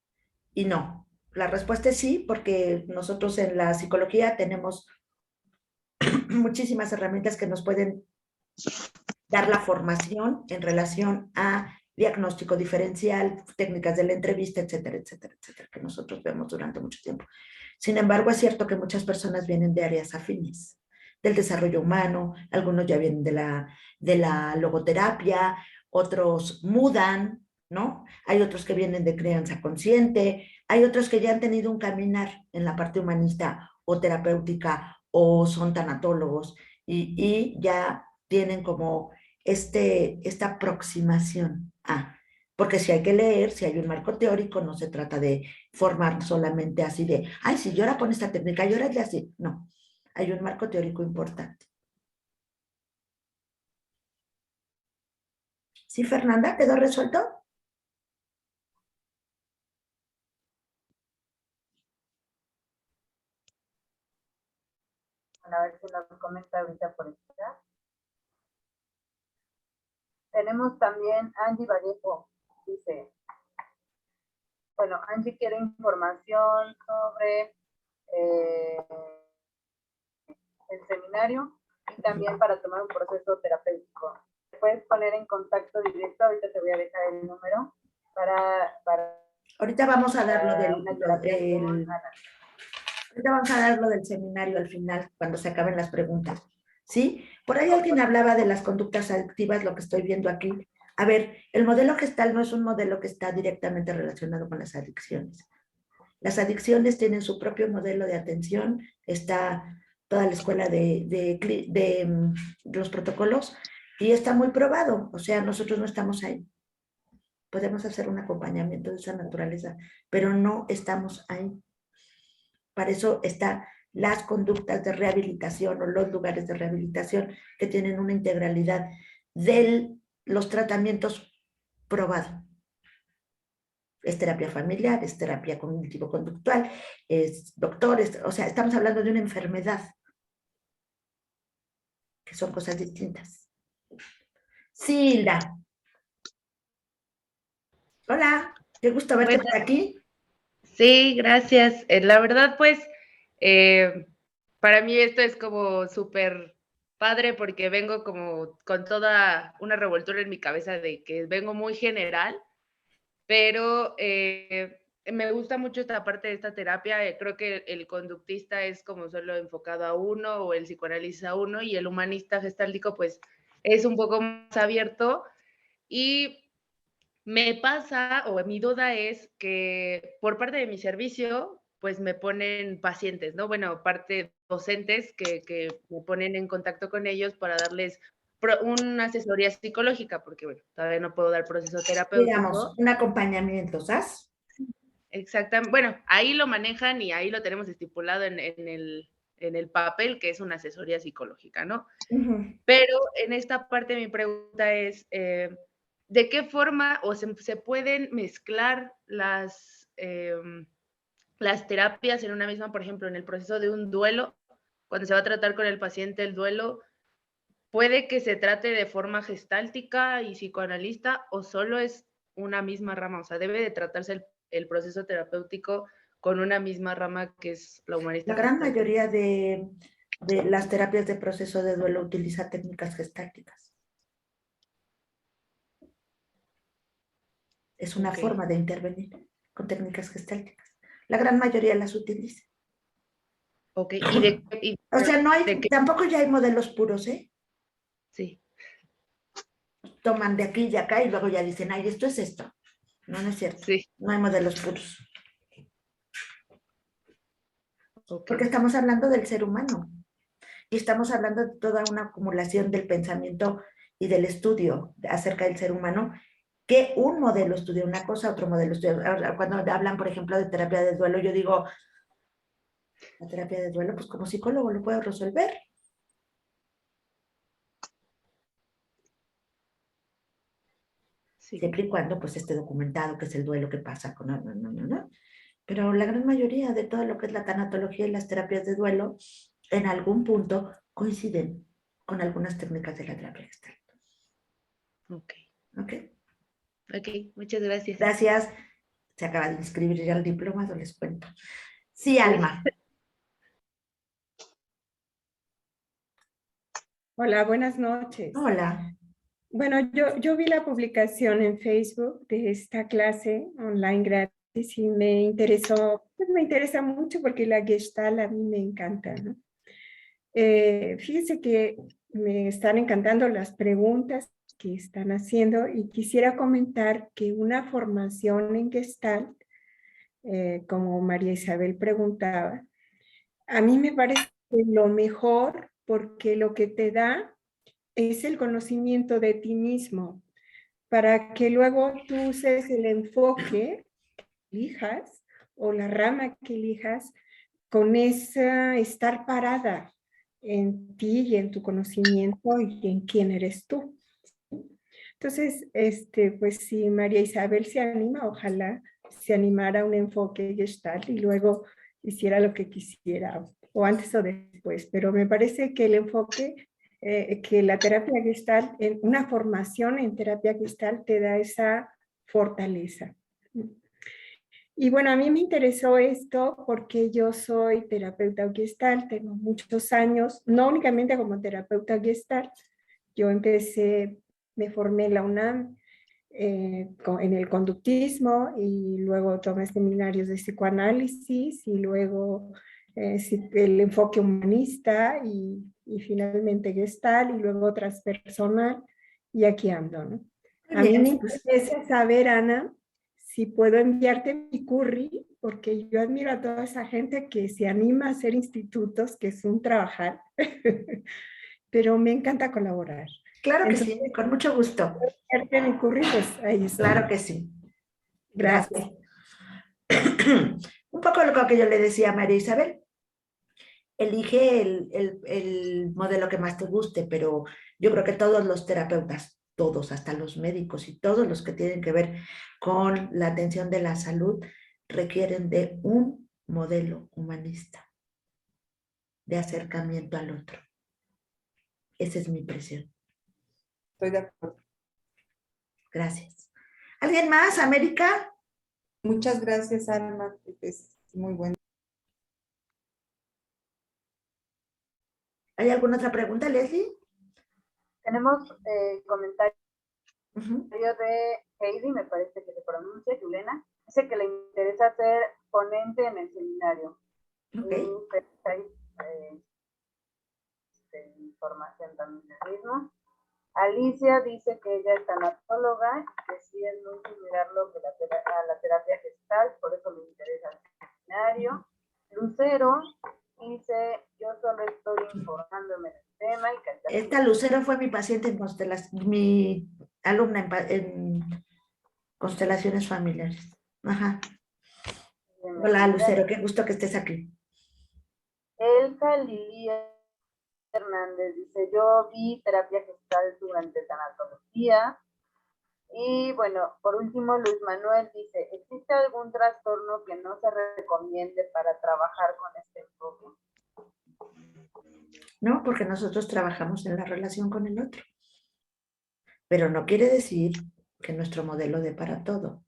y no. La respuesta es sí porque nosotros en la psicología tenemos muchísimas herramientas que nos pueden dar la formación en relación a diagnóstico diferencial, técnicas de la entrevista, etcétera, etcétera, etcétera, que nosotros vemos durante mucho tiempo. Sin embargo, es cierto que muchas personas vienen de áreas afines, del desarrollo humano, algunos ya vienen de la logoterapia, otros mudan, ¿no? Hay otros que vienen de crianza consciente, hay otros que ya han tenido un caminar en la parte humanista o terapéutica o son tanatólogos y ya tienen como esta aproximación a, porque si hay que leer, si hay un marco teórico, no se trata de formar solamente así de, ay, si yo ahora pone esta técnica, yo ahora ya así. No, hay un marco teórico importante. ¿Sí, Fernanda? ¿Quedó resuelto? A ver si nos comenta ahorita por el chat. Tenemos también Angie Vallejo, dice, bueno, Angie quiere información sobre el seminario y también para tomar un proceso terapéutico. Te puedes poner en contacto directo, ahorita te voy a dejar el número para Ahorita vamos a dar una terapia con Ana. ahorita vamos a dar lo del seminario al final, cuando se acaben las preguntas. ¿Sí? Por ahí alguien hablaba de las conductas adictivas, lo que estoy viendo aquí. A ver, el modelo gestal no es un modelo que está directamente relacionado con las adicciones. Las adicciones tienen su propio modelo de atención, está toda la escuela de los protocolos y está muy probado, o sea, nosotros no estamos ahí. Podemos hacer un acompañamiento de esa naturaleza, pero no estamos ahí. Para eso están las conductas de rehabilitación o los lugares de rehabilitación que tienen una integralidad de los tratamientos probados. Es terapia familiar, es terapia cognitivo-conductual, es doctores, o sea, estamos hablando de una enfermedad, que son cosas distintas. Silda. Hola, qué gusto verte por aquí. Sí, gracias. La verdad, pues, para mí esto es como súper padre porque vengo como con toda una revoltura en mi cabeza de que vengo muy general, pero me gusta mucho esta parte de esta terapia. Creo que el conductista es como solo enfocado a uno o el psicoanalista a uno y el humanista gestáltico pues es un poco más abierto. Y me pasa, o mi duda es que por parte de mi servicio, pues me ponen pacientes, ¿no? Bueno, parte docentes que me ponen en contacto con ellos para darles una asesoría psicológica, porque bueno, todavía no puedo dar proceso terapéutico. Digamos, un acompañamiento, ¿sabes? Exactamente. Bueno, ahí lo manejan y ahí lo tenemos estipulado en el papel, que es una asesoría psicológica, ¿no? Pero en esta parte mi pregunta es, ¿de qué forma o se pueden mezclar las terapias en una misma? Por ejemplo, en el proceso de un duelo, cuando se va a tratar con el paciente el duelo, ¿puede que se trate de forma gestáltica y psicoanalista o solo es una misma rama? O sea, ¿debe de tratarse el proceso terapéutico con una misma rama que es la humanista La gran gestáltica? mayoría de las terapias de proceso de duelo utiliza técnicas gestálticas. Es una forma de intervenir con técnicas gestálticas. La gran mayoría las utiliza. Ok, o sea, no hay, tampoco ya hay modelos puros, ¿eh? Sí. Toman de aquí y de acá y luego ya dicen, ay, esto es esto. No, no es cierto. Sí. No hay modelos puros. Okay. Porque estamos hablando del ser humano. Y estamos hablando de toda una acumulación del pensamiento y del estudio acerca del ser humano, que un modelo estudia una cosa, otro modelo estudia. Cuando hablan, por ejemplo, de terapia de duelo, yo digo, la terapia de duelo, pues como psicólogo lo puedo resolver. Sí. Siempre y cuando pues esté documentado qué es el duelo, qué pasa con... No. Pero la gran mayoría de todo lo que es la tanatología y las terapias de duelo, en algún punto coinciden con algunas técnicas de la terapia gestal. Ok. Ok. Ok, muchas gracias. Gracias. Se acaba de inscribir ya el diplomado, les cuento. Sí, Alma. Hola, buenas noches. Hola. Bueno, yo vi la publicación en Facebook de esta clase online gratis y me interesó, pues me interesa mucho porque la Gestalt a mí me encanta, ¿no? Fíjese que me están encantando las preguntas que están haciendo y quisiera comentar que una formación en Gestalt, como María Isabel preguntaba, a mí me parece lo mejor porque lo que te da es el conocimiento de ti mismo, para que luego tú uses el enfoque que elijas o la rama que elijas con esa estar parada en ti y en tu conocimiento y en quién eres tú. Entonces, pues si María Isabel se anima, ojalá se animara a un enfoque Gestalt y luego hiciera lo que quisiera, o antes o después, pero me parece que el enfoque que la terapia Gestalt, una formación en terapia Gestalt te da esa fortaleza. Y bueno, a mí me interesó esto porque yo soy terapeuta Gestalt, tengo muchos años, no únicamente como terapeuta Gestalt, yo me formé en la UNAM en el conductismo y luego tomé seminarios de psicoanálisis y luego el enfoque humanista y finalmente Gestalt y luego transpersonal y aquí ando, ¿no? A mí me interesa saber, Ana, si puedo enviarte mi curry, porque yo admiro a toda esa gente que se anima a hacer institutos, que es un trabajar, pero me encanta colaborar. Claro que sí, con mucho gusto. Enviarte mi curry, pues ahí está. Claro que sí. Gracias. Un poco lo que yo le decía a María Isabel. Elige el modelo que más te guste, pero yo creo que todos los terapeutas, todos, hasta los médicos y todos los que tienen que ver con la atención de la salud, requieren de un modelo humanista, de acercamiento al otro. Esa es mi impresión. Estoy de acuerdo. Gracias. ¿Alguien más, América? Muchas gracias, Alma. Es muy bueno. ¿Hay alguna otra pregunta, Leslie? Tenemos comentarios Ujú. de Heidi, me parece que se pronuncia, Juliana. Dice que le interesa ser ponente en el seminario. Ok. Y hay información también del mismo. Alicia dice que ella es tanatóloga, que sí es muy similar lo que a la terapia gestal, por eso le interesa el seminario. Lucero dice, yo solo estoy informándome del tema y que Esta Lucero fue mi paciente en constelación, mi alumna en constelaciones familiares. Ajá. Hola, Lucero, qué gusto que estés aquí. Elsa Lilia Hernández dice, yo vi terapia gestal durante tanatología. Y bueno, por último, Luis Manuel dice, ¿existe algún trastorno que no se recomiende para trabajar con este enfoque? No, porque nosotros trabajamos en la relación con el otro. Pero no quiere decir que nuestro modelo dé para todo.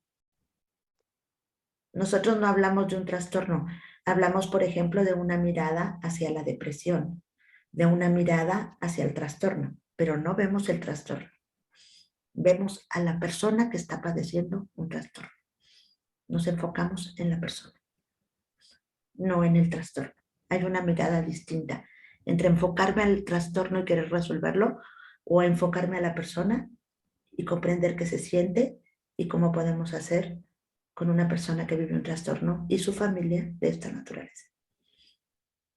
Nosotros no hablamos de un trastorno, hablamos, por ejemplo, de una mirada hacia la depresión, de una mirada hacia el trastorno, pero no vemos el trastorno. Vemos a la persona que está padeciendo un trastorno. Nos enfocamos en la persona, no en el trastorno. Hay una mirada distinta entre enfocarme al trastorno y querer resolverlo o enfocarme a la persona y comprender qué se siente y cómo podemos hacer con una persona que vive un trastorno y su familia de esta naturaleza.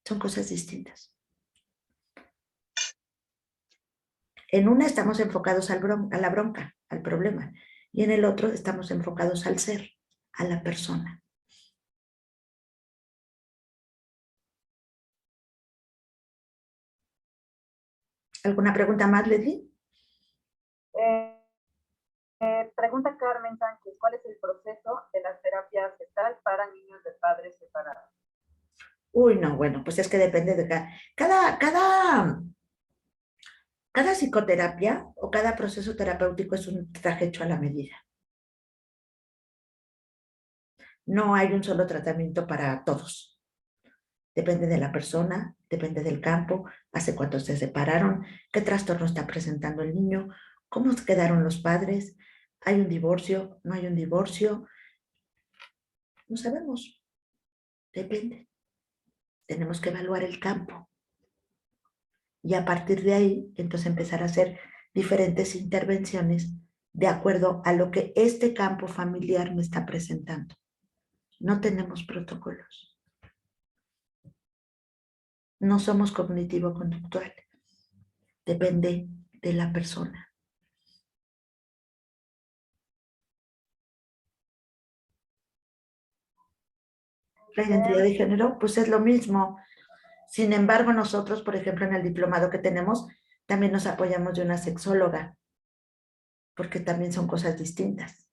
Son cosas distintas. En una estamos enfocados a la bronca, al problema, y en el otro estamos enfocados al ser, a la persona. ¿Alguna pregunta más, Leslie? Pregunta Carmen Sánchez, ¿cuál es el proceso de las terapias gestal para niños de padres separados? Uy, no, bueno, pues es que depende de cada psicoterapia o cada proceso terapéutico es un traje hecho a la medida. No hay un solo tratamiento para todos. Depende de la persona, depende del campo, hace cuánto se separaron, qué trastorno está presentando el niño, cómo quedaron los padres, hay un divorcio, no hay un divorcio, no sabemos, depende. Tenemos que evaluar el campo y a partir de ahí, entonces empezar a hacer diferentes intervenciones de acuerdo a lo que este campo familiar me está presentando. No tenemos protocolos. No somos cognitivo-conductual. Depende de la persona. La identidad de género, pues es lo mismo. Sin embargo, nosotros, por ejemplo, en el diplomado que tenemos, también nos apoyamos de una sexóloga, porque también son cosas distintas.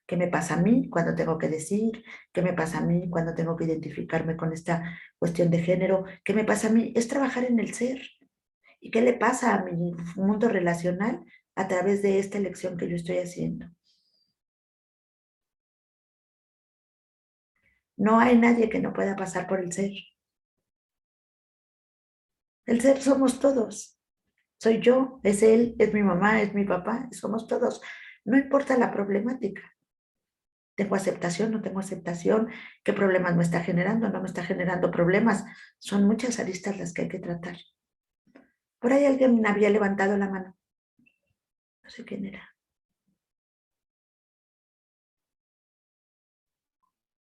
¿Qué me pasa a mí cuando tengo que decir? ¿Qué me pasa a mí cuando tengo que identificarme con esta cuestión de género? ¿Qué me pasa a mí? Es trabajar en el ser. ¿Y qué le pasa a mi mundo relacional a través de esta elección que yo estoy haciendo? No hay nadie que no pueda pasar por el ser. El ser somos todos. Soy yo, es él, es mi mamá, es mi papá, somos todos. No importa la problemática. ¿Tengo aceptación? ¿No tengo aceptación? ¿Qué problemas me está generando? ¿No me está generando problemas? Son muchas aristas las que hay que tratar. Por ahí alguien me había levantado la mano. No sé quién era.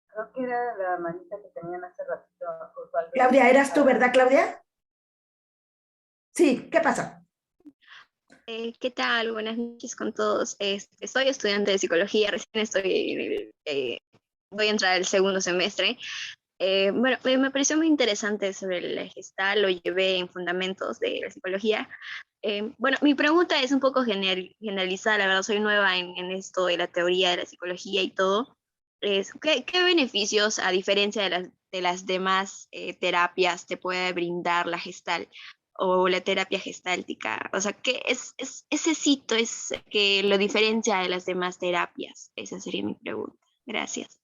Creo que era la manita que tenían hace ratito. Osvaldo. Claudia, ¿eras tú, verdad, Claudia? Sí, ¿qué pasa? ¿Qué tal? Buenas noches con todos. Soy estudiante de psicología, recién voy a entrar al segundo semestre. Bueno, me pareció muy interesante sobre la gestal, lo llevé en fundamentos de la psicología. Bueno, mi pregunta es un poco generalizada, la verdad soy nueva en esto de la teoría de la psicología y todo. ¿Qué beneficios, a diferencia de las demás terapias, te puede brindar la gestal o la terapia gestáltica? O sea, ¿qué es ese sitio es que lo diferencia de las demás terapias? Esa sería mi pregunta. Gracias.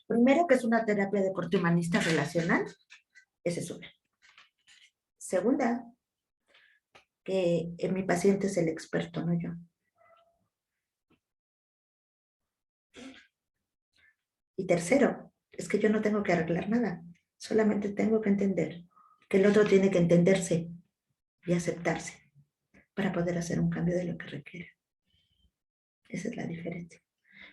Primero, que es una terapia de corte humanista relacional Esa es una. Segunda, que mi paciente es el experto, no yo. Y tercero, es que yo no tengo que arreglar nada, solamente tengo que entender que el otro tiene que entenderse y aceptarse para poder hacer un cambio de lo que requiere. Esa es la diferencia.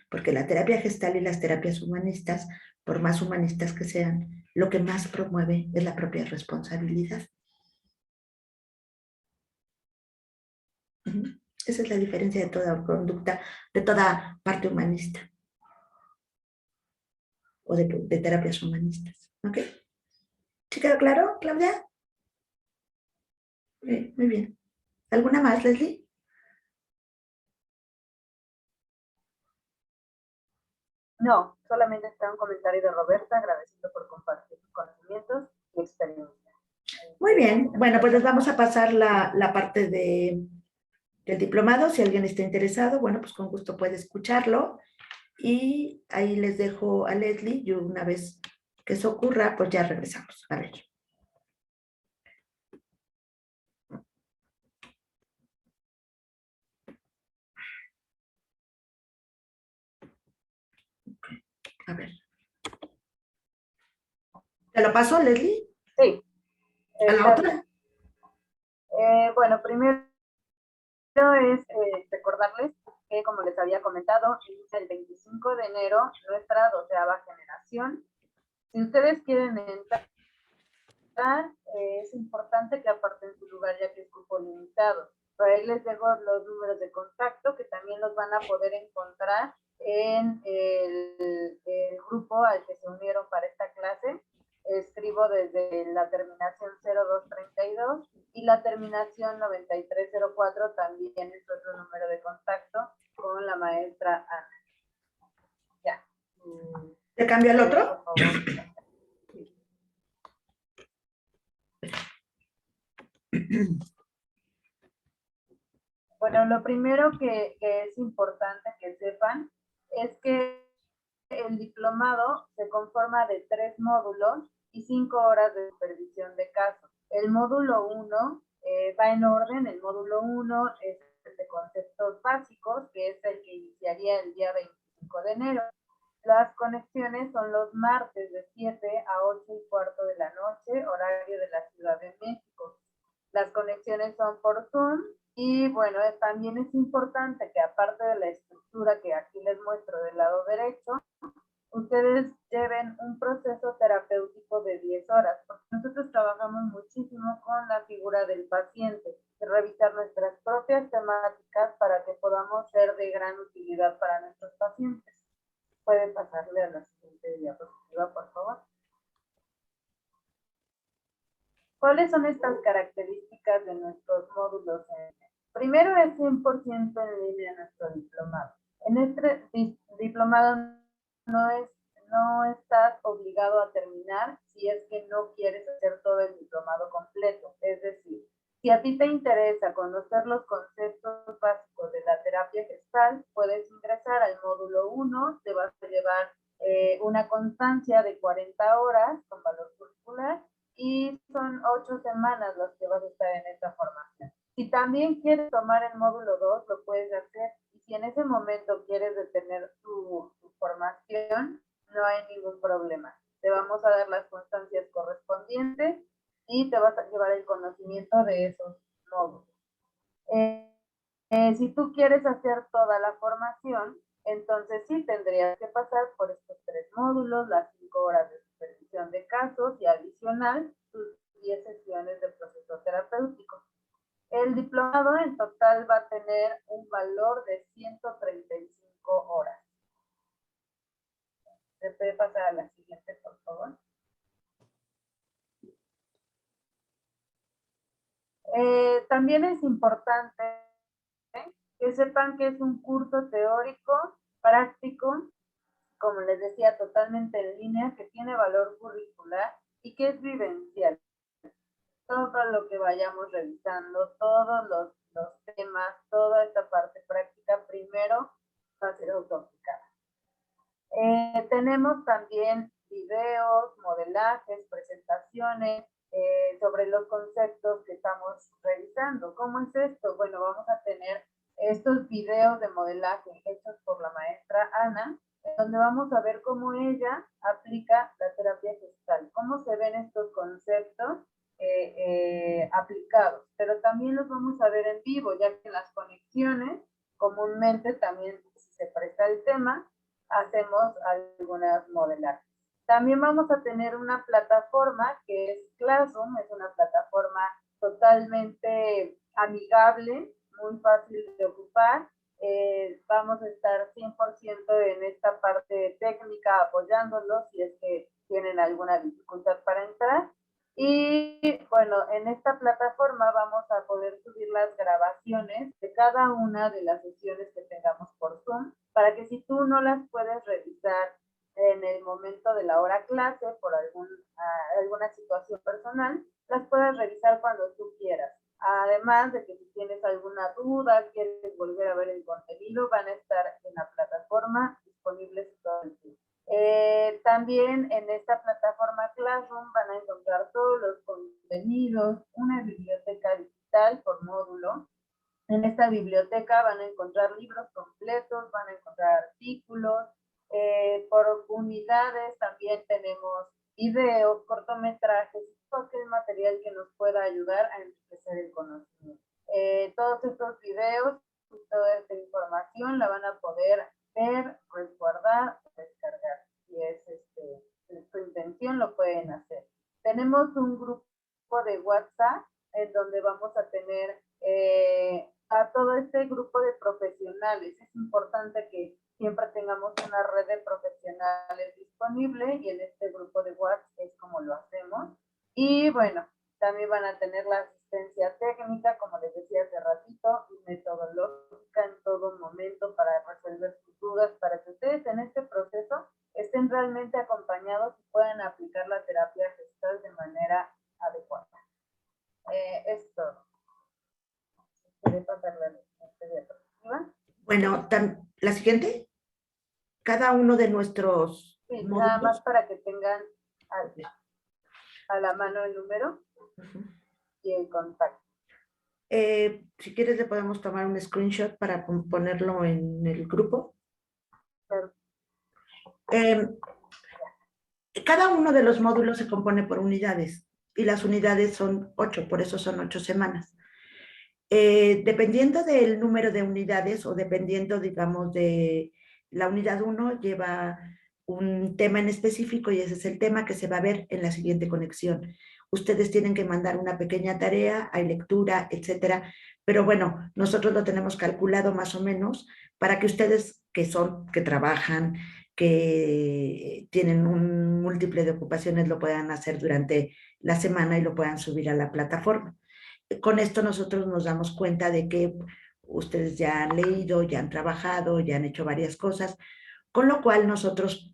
Porque la terapia gestal y las terapias humanistas, por más humanistas que sean, lo que más promueve es la propia responsabilidad. Esa es la diferencia de toda conducta, de toda parte humanista o de terapias humanistas. ¿Ok? ¿Sí quedó claro, Claudia? Muy bien. ¿Alguna más, Leslie? No, solamente está un comentario de Roberta agradeciendo por compartir sus conocimientos y experiencia. Muy bien. Bueno, pues les vamos a pasar la parte del diplomado. Si alguien está interesado, bueno, pues con gusto puede escucharlo. Y ahí les dejo a Leslie. Yo una vez que eso ocurra, pues ya regresamos. A ver. A ver. ¿Te lo paso, Leslie? Sí. ¿A la otra? Bueno, primero es recordarles que, como les había comentado, inicia el 25 de enero nuestra 12ª generación. Si ustedes quieren entrar, es importante que aparten su lugar ya que es cupo limitado. Por ahí les dejo los números de contacto que también los van a poder encontrar en el grupo al que se unieron para esta clase. Escribo desde la terminación 0232 y la terminación 9304 también es otro número de contacto con la maestra Ana. Ya. ¿Te cambio al otro? Por favor. Bueno, lo primero que es importante que sepan es que el diplomado se conforma de 3 módulos y 5 horas de supervisión de casos. El módulo 1 va en orden. El módulo 1 es el de conceptos básicos, que es el que iniciaría el día 25 de enero. Las conexiones son los martes de 7 a 8:15 de la noche, horario de la Ciudad de México. Las conexiones son por Zoom y bueno, también es importante que aparte de la estructura que aquí les muestro del lado derecho, ustedes lleven un proceso terapéutico de 10 horas, porque nosotros trabajamos muchísimo con la figura del paciente, de revisar nuestras propias temáticas para que podamos ser de gran utilidad para nuestros pacientes. Pueden pasarle a la siguiente diapositiva, por favor. ¿Cuáles son estas características de nuestros módulos? Primero, es 100% en línea nuestro diplomado. En este diplomado no estás obligado a terminar si es que no quieres hacer todo el diplomado completo. Es decir, si a ti te interesa conocer los conceptos básicos de la terapia gestal, puedes ingresar al módulo 1, te vas a llevar una constancia de 40 horas con valor curricular y son 8 semanas las que vas a estar en esta formación. Si también quieres tomar el módulo 2, lo puedes hacer. Y si en ese momento quieres detener tu formación, no hay ningún problema. Te vamos a dar las constancias correspondientes y te vas a llevar el conocimiento de esos módulos. Si tú quieres hacer toda la formación, entonces sí tendrías que pasar por estos 3 módulos, las 5 horas de supervisión de casos y adicional tus 10 sesiones de proceso terapéutico. El diplomado en total va a tener un valor de 135 horas. ¿Se puede pasar a la siguiente, por favor? También es importante que sepan que es un curso teórico, práctico, como les decía, totalmente en línea, que tiene valor curricular y que es vivencial. Todo lo que vayamos revisando, todos los temas, toda esta parte práctica, primero va a ser autoaplicada. Tenemos también videos, modelajes, presentaciones sobre los conceptos que estamos revisando. ¿Cómo es esto? Bueno, vamos a tener estos videos de modelaje hechos por la maestra Ana, donde vamos a ver cómo ella aplica la terapia gestal, cómo se ven estos conceptos aplicados, pero también los vamos a ver en vivo, ya que en las conexiones, comúnmente también, si se presta el tema, hacemos algunas modelajes. También vamos a tener una plataforma que es Classroom, es una plataforma totalmente amigable, muy fácil de ocupar. Vamos a estar 100% en esta parte técnica apoyándolos si es que tienen alguna dificultad para entrar. Y bueno, en esta plataforma vamos a poder subir las grabaciones de cada una de las sesiones que tengamos por Zoom, para que si tú no las puedes revisar en el momento de la hora clase por alguna situación personal, las puedas revisar cuando tú quieras. Además de que si tienes alguna duda, quieres volver a ver el contenido, van a estar en la plataforma disponibles todo el tiempo. También en esta plataforma Classroom van a encontrar todos los contenidos, una biblioteca digital por módulo. En esta biblioteca van a encontrar libros completos, van a encontrar artículos, por unidades también tenemos videos, cortometrajes, todo aquel material que nos pueda ayudar a enriquecer el conocimiento. Todos estos videos y toda esta información la van a poder ver, resguardar, descargar. Si es su intención, lo pueden hacer. Tenemos un grupo de WhatsApp en donde vamos a tener a todo este grupo de profesionales. Es importante que siempre tengamos una red de profesionales disponible y en este grupo de WhatsApp es como lo hacemos. Y bueno, también van a tener la asistencia técnica, como les decía hace ratito, y metodológica en todo momento para resolver sus dudas, para que ustedes en este proceso estén realmente acompañados y puedan aplicar la terapia gestal de manera adecuada. Es todo. ¿Quiere pasar la diapositiva? Bueno, la siguiente. Cada uno de nuestros sí, módulos. nada más para que tengan a la mano el número y el contacto. Si quieres le podemos tomar un screenshot para ponerlo en el grupo. Claro. Cada uno de los módulos se compone por unidades y las unidades son 8, por eso son 8 semanas. Dependiendo del número de unidades o dependiendo, digamos, de la unidad 1 lleva un tema en específico y ese es el tema que se va a ver en la siguiente conexión. Ustedes tienen que mandar una pequeña tarea, hay lectura, etcétera, pero bueno, nosotros lo tenemos calculado más o menos para que ustedes que trabajan, que tienen un múltiple de ocupaciones lo puedan hacer durante la semana y lo puedan subir a la plataforma. Con esto nosotros nos damos cuenta de que ustedes ya han leído, ya han trabajado, ya han hecho varias cosas, con lo cual nosotros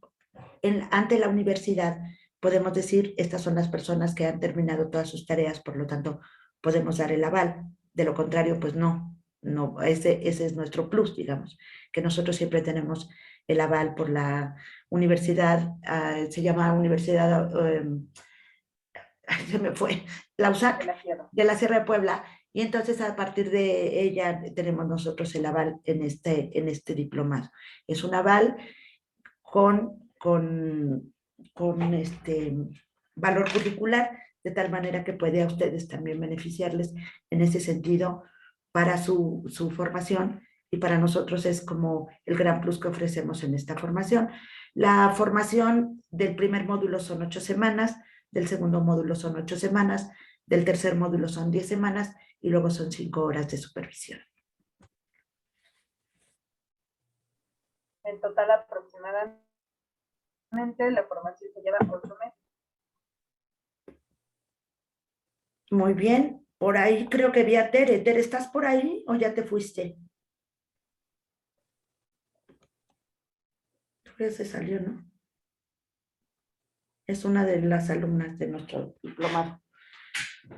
ante la universidad podemos decir, estas son las personas que han terminado todas sus tareas, por lo tanto podemos dar el aval. De lo contrario, pues no, ese es nuestro plus, digamos, que nosotros siempre tenemos el aval por la universidad, se llama Universidad... se me fue, la USAC de la Sierra de Puebla, y entonces a partir de ella tenemos nosotros el aval en este diplomado. Es un aval con valor curricular, de tal manera que puede a ustedes también beneficiarles en ese sentido para su formación, y para nosotros es como el gran plus que ofrecemos en esta formación. La formación del primer módulo son 8 semanas, del segundo módulo son 8 semanas, del tercer módulo son 10 semanas y luego son 5 horas de supervisión. En total aproximadamente la formación se lleva 8 meses. Muy bien, por ahí creo que vi a Tere. Tere, ¿estás por ahí o ya te fuiste? Creo que se salió, ¿no? Es una de las alumnas de nuestro diplomado.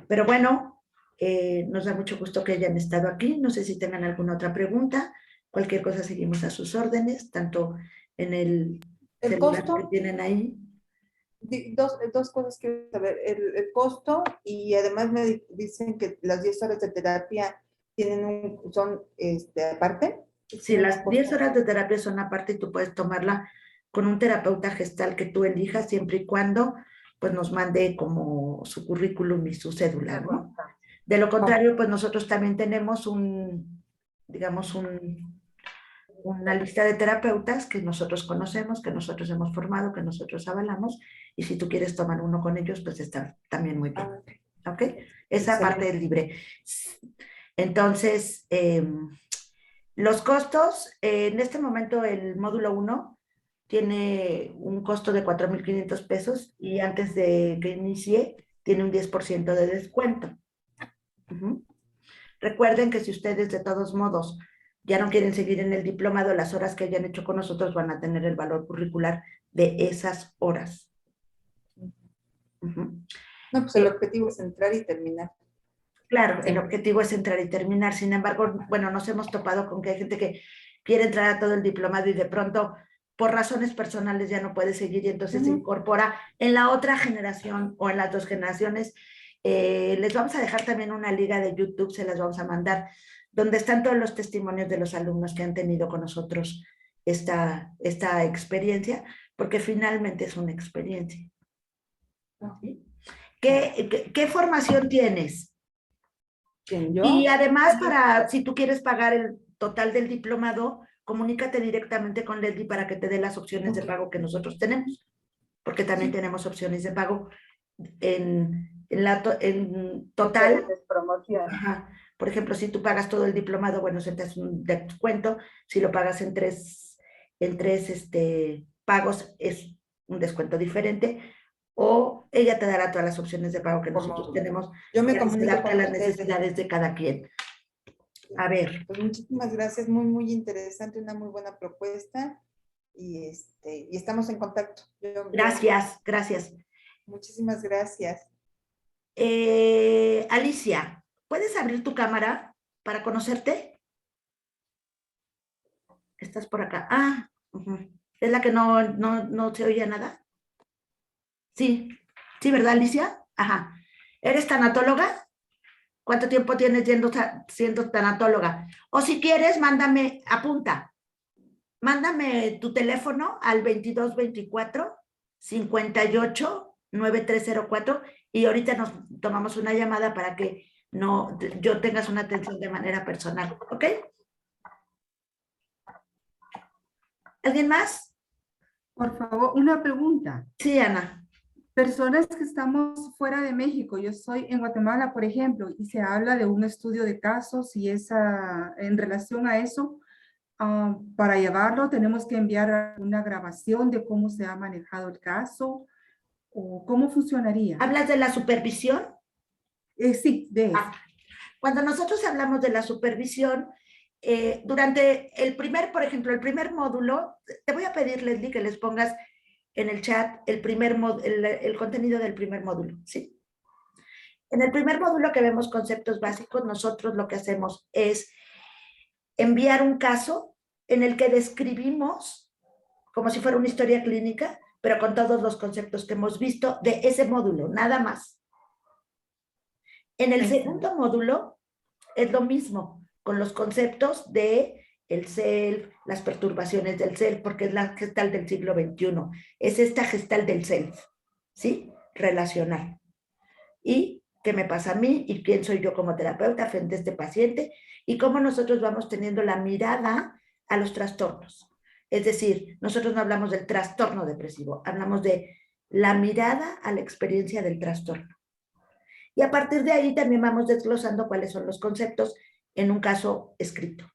Pero bueno, nos da mucho gusto que hayan estado aquí. No sé si tengan alguna otra pregunta. Cualquier cosa seguimos a sus órdenes, tanto en el celular costo que tienen ahí. Dos cosas quiero saber, el costo y además me dicen que las 10 horas de terapia son aparte. Sí, las 10 horas de terapia son aparte y tú puedes tomarla con un terapeuta gestal que tú elijas siempre y cuando pues nos mande como su currículum y su cédula, ¿no? De lo contrario, pues nosotros también tenemos digamos, una lista de terapeutas que nosotros conocemos, que nosotros hemos formado, que nosotros avalamos, y si tú quieres tomar uno con ellos, pues está también muy bien. ¿Ok? Esa parte es libre. Entonces, los costos, en este momento el módulo 1 tiene un costo de 4,500 pesos y antes de que inicie tiene un 10% de descuento. Recuerden que si ustedes de todos modos ya no quieren seguir en el diplomado, las horas que hayan hecho con nosotros van a tener el valor curricular de esas horas. No, pues el objetivo es entrar y terminar. Claro, el objetivo es entrar y terminar. Sin embargo, bueno, nos hemos topado con que hay gente que quiere entrar a todo el diplomado y de pronto, por razones personales, ya no puede seguir y entonces se incorpora en la otra generación o en las dos generaciones. Les vamos a dejar también una liga de YouTube, se las vamos a mandar, donde están todos los testimonios de los alumnos que han tenido con nosotros esta experiencia, porque finalmente es una experiencia. ¿Sí? ¿Qué formación tienes? ¿Quién, yo? Y además, si tú quieres pagar el total del diplomado, comunícate directamente con Leslie para que te dé las opciones de pago que nosotros tenemos, porque también tenemos opciones de pago en total. Promoción. Ajá. Por ejemplo, si tú pagas todo el diplomado, bueno, se te hace un descuento. Si lo pagas en tres pagos, es un descuento diferente. O ella te dará todas las opciones de pago que nosotros tenemos. Yo me comunico con las necesidades de cada quien. A ver. Pues muchísimas gracias, muy, muy interesante, una muy buena propuesta. Y estamos en contacto. Gracias. Muchísimas gracias. Alicia, ¿puedes abrir tu cámara para conocerte? Estás por acá. Ah, ¿es la que no se oía nada? Sí, ¿verdad, Alicia? Ajá. ¿Eres tanatóloga? ¿Cuánto tiempo tienes siendo tanatóloga? O si quieres, apunta. Mándame tu teléfono al 2224-589304 y ahorita nos tomamos una llamada para que yo tengas una atención de manera personal, ¿ok? ¿Alguien más? Por favor, una pregunta. Sí, Ana. Personas que estamos fuera de México, yo estoy en Guatemala, por ejemplo, y se habla de un estudio de casos y en relación a eso, para llevarlo tenemos que enviar una grabación de cómo se ha manejado el caso o cómo funcionaría. ¿Hablas de la supervisión? Sí, de eso. Cuando nosotros hablamos de la supervisión, durante por ejemplo, el primer módulo, te voy a pedir, Leslie, que les pongas en el chat el contenido del primer módulo, ¿sí? En el primer módulo que vemos conceptos básicos, nosotros lo que hacemos es enviar un caso en el que describimos, como si fuera una historia clínica, pero con todos los conceptos que hemos visto de ese módulo, nada más. En el segundo módulo es lo mismo, con los conceptos de el self, las perturbaciones del self, porque es la gestal del siglo XXI. Es esta gestal del self, ¿sí? Relacional. ¿Y qué me pasa a mí? ¿Y quién soy yo como terapeuta frente a este paciente? Y cómo nosotros vamos teniendo la mirada a los trastornos. Es decir, nosotros no hablamos del trastorno depresivo, hablamos de la mirada a la experiencia del trastorno. Y a partir de ahí también vamos desglosando cuáles son los conceptos en un caso escrito,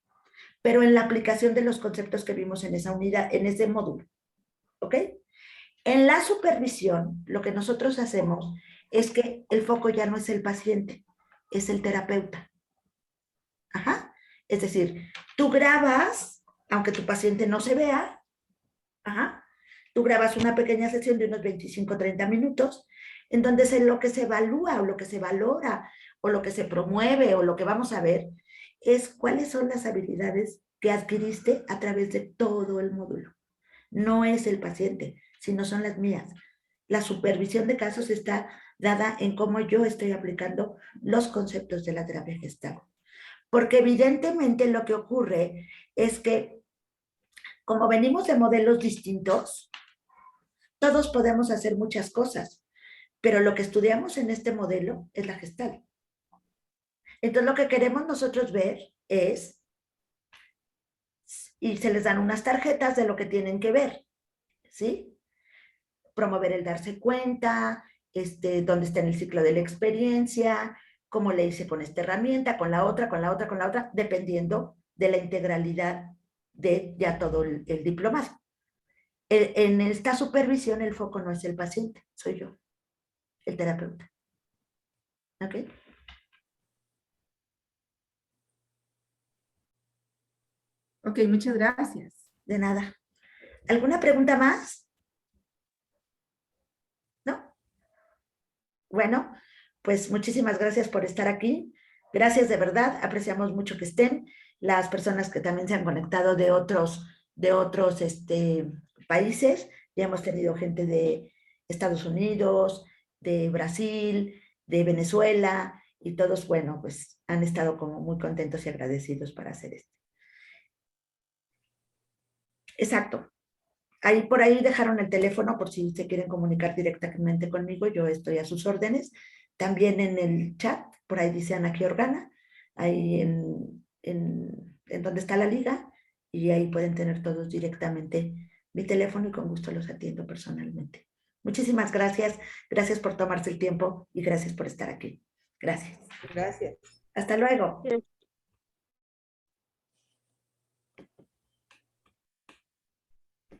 pero en la aplicación de los conceptos que vimos en esa unidad, en ese módulo. ¿Ok? En la supervisión, lo que nosotros hacemos es que el foco ya no es el paciente, es el terapeuta. Ajá. Es decir, tú grabas, aunque tu paciente no se vea, ajá, tú grabas una pequeña sesión de unos 25-30 minutos, en donde lo que se evalúa o lo que se valora o lo que se promueve o lo que vamos a ver es cuáles son las habilidades que adquiriste a través de todo el módulo. No es el paciente, sino son las mías. la supervisión de casos está dada en cómo yo estoy aplicando los conceptos de la terapia Gestalt. Porque evidentemente lo que ocurre es que, como venimos de modelos distintos, todos podemos hacer muchas cosas, pero lo que estudiamos en este modelo es la Gestalt. Entonces, lo que queremos nosotros ver es, y se les dan unas tarjetas de lo que tienen que ver, ¿sí? Promover el darse cuenta, dónde está en el ciclo de la experiencia, cómo le hice con esta herramienta, con la otra, con la otra, con la otra, dependiendo de la integralidad de ya todo el diplomado. En esta supervisión el foco no es el paciente, soy yo, el terapeuta. ¿Ok? Ok, muchas gracias. De nada. ¿Alguna pregunta más? ¿No? Bueno, pues muchísimas gracias por estar aquí. Gracias de verdad, apreciamos mucho que estén. Las personas que también se han conectado de otros países. Ya hemos tenido gente de Estados Unidos, de Brasil, de Venezuela, y todos, bueno, pues han estado como muy contentos y agradecidos para hacer esto. Exacto. Ahí por ahí dejaron el teléfono por si se quieren comunicar directamente conmigo, yo estoy a sus órdenes. También en el chat, por ahí dice Ana Organa, ahí en donde está la liga, y ahí pueden tener todos directamente mi teléfono y con gusto los atiendo personalmente. Muchísimas gracias, gracias por tomarse el tiempo y gracias por estar aquí. Gracias. Gracias. Hasta luego.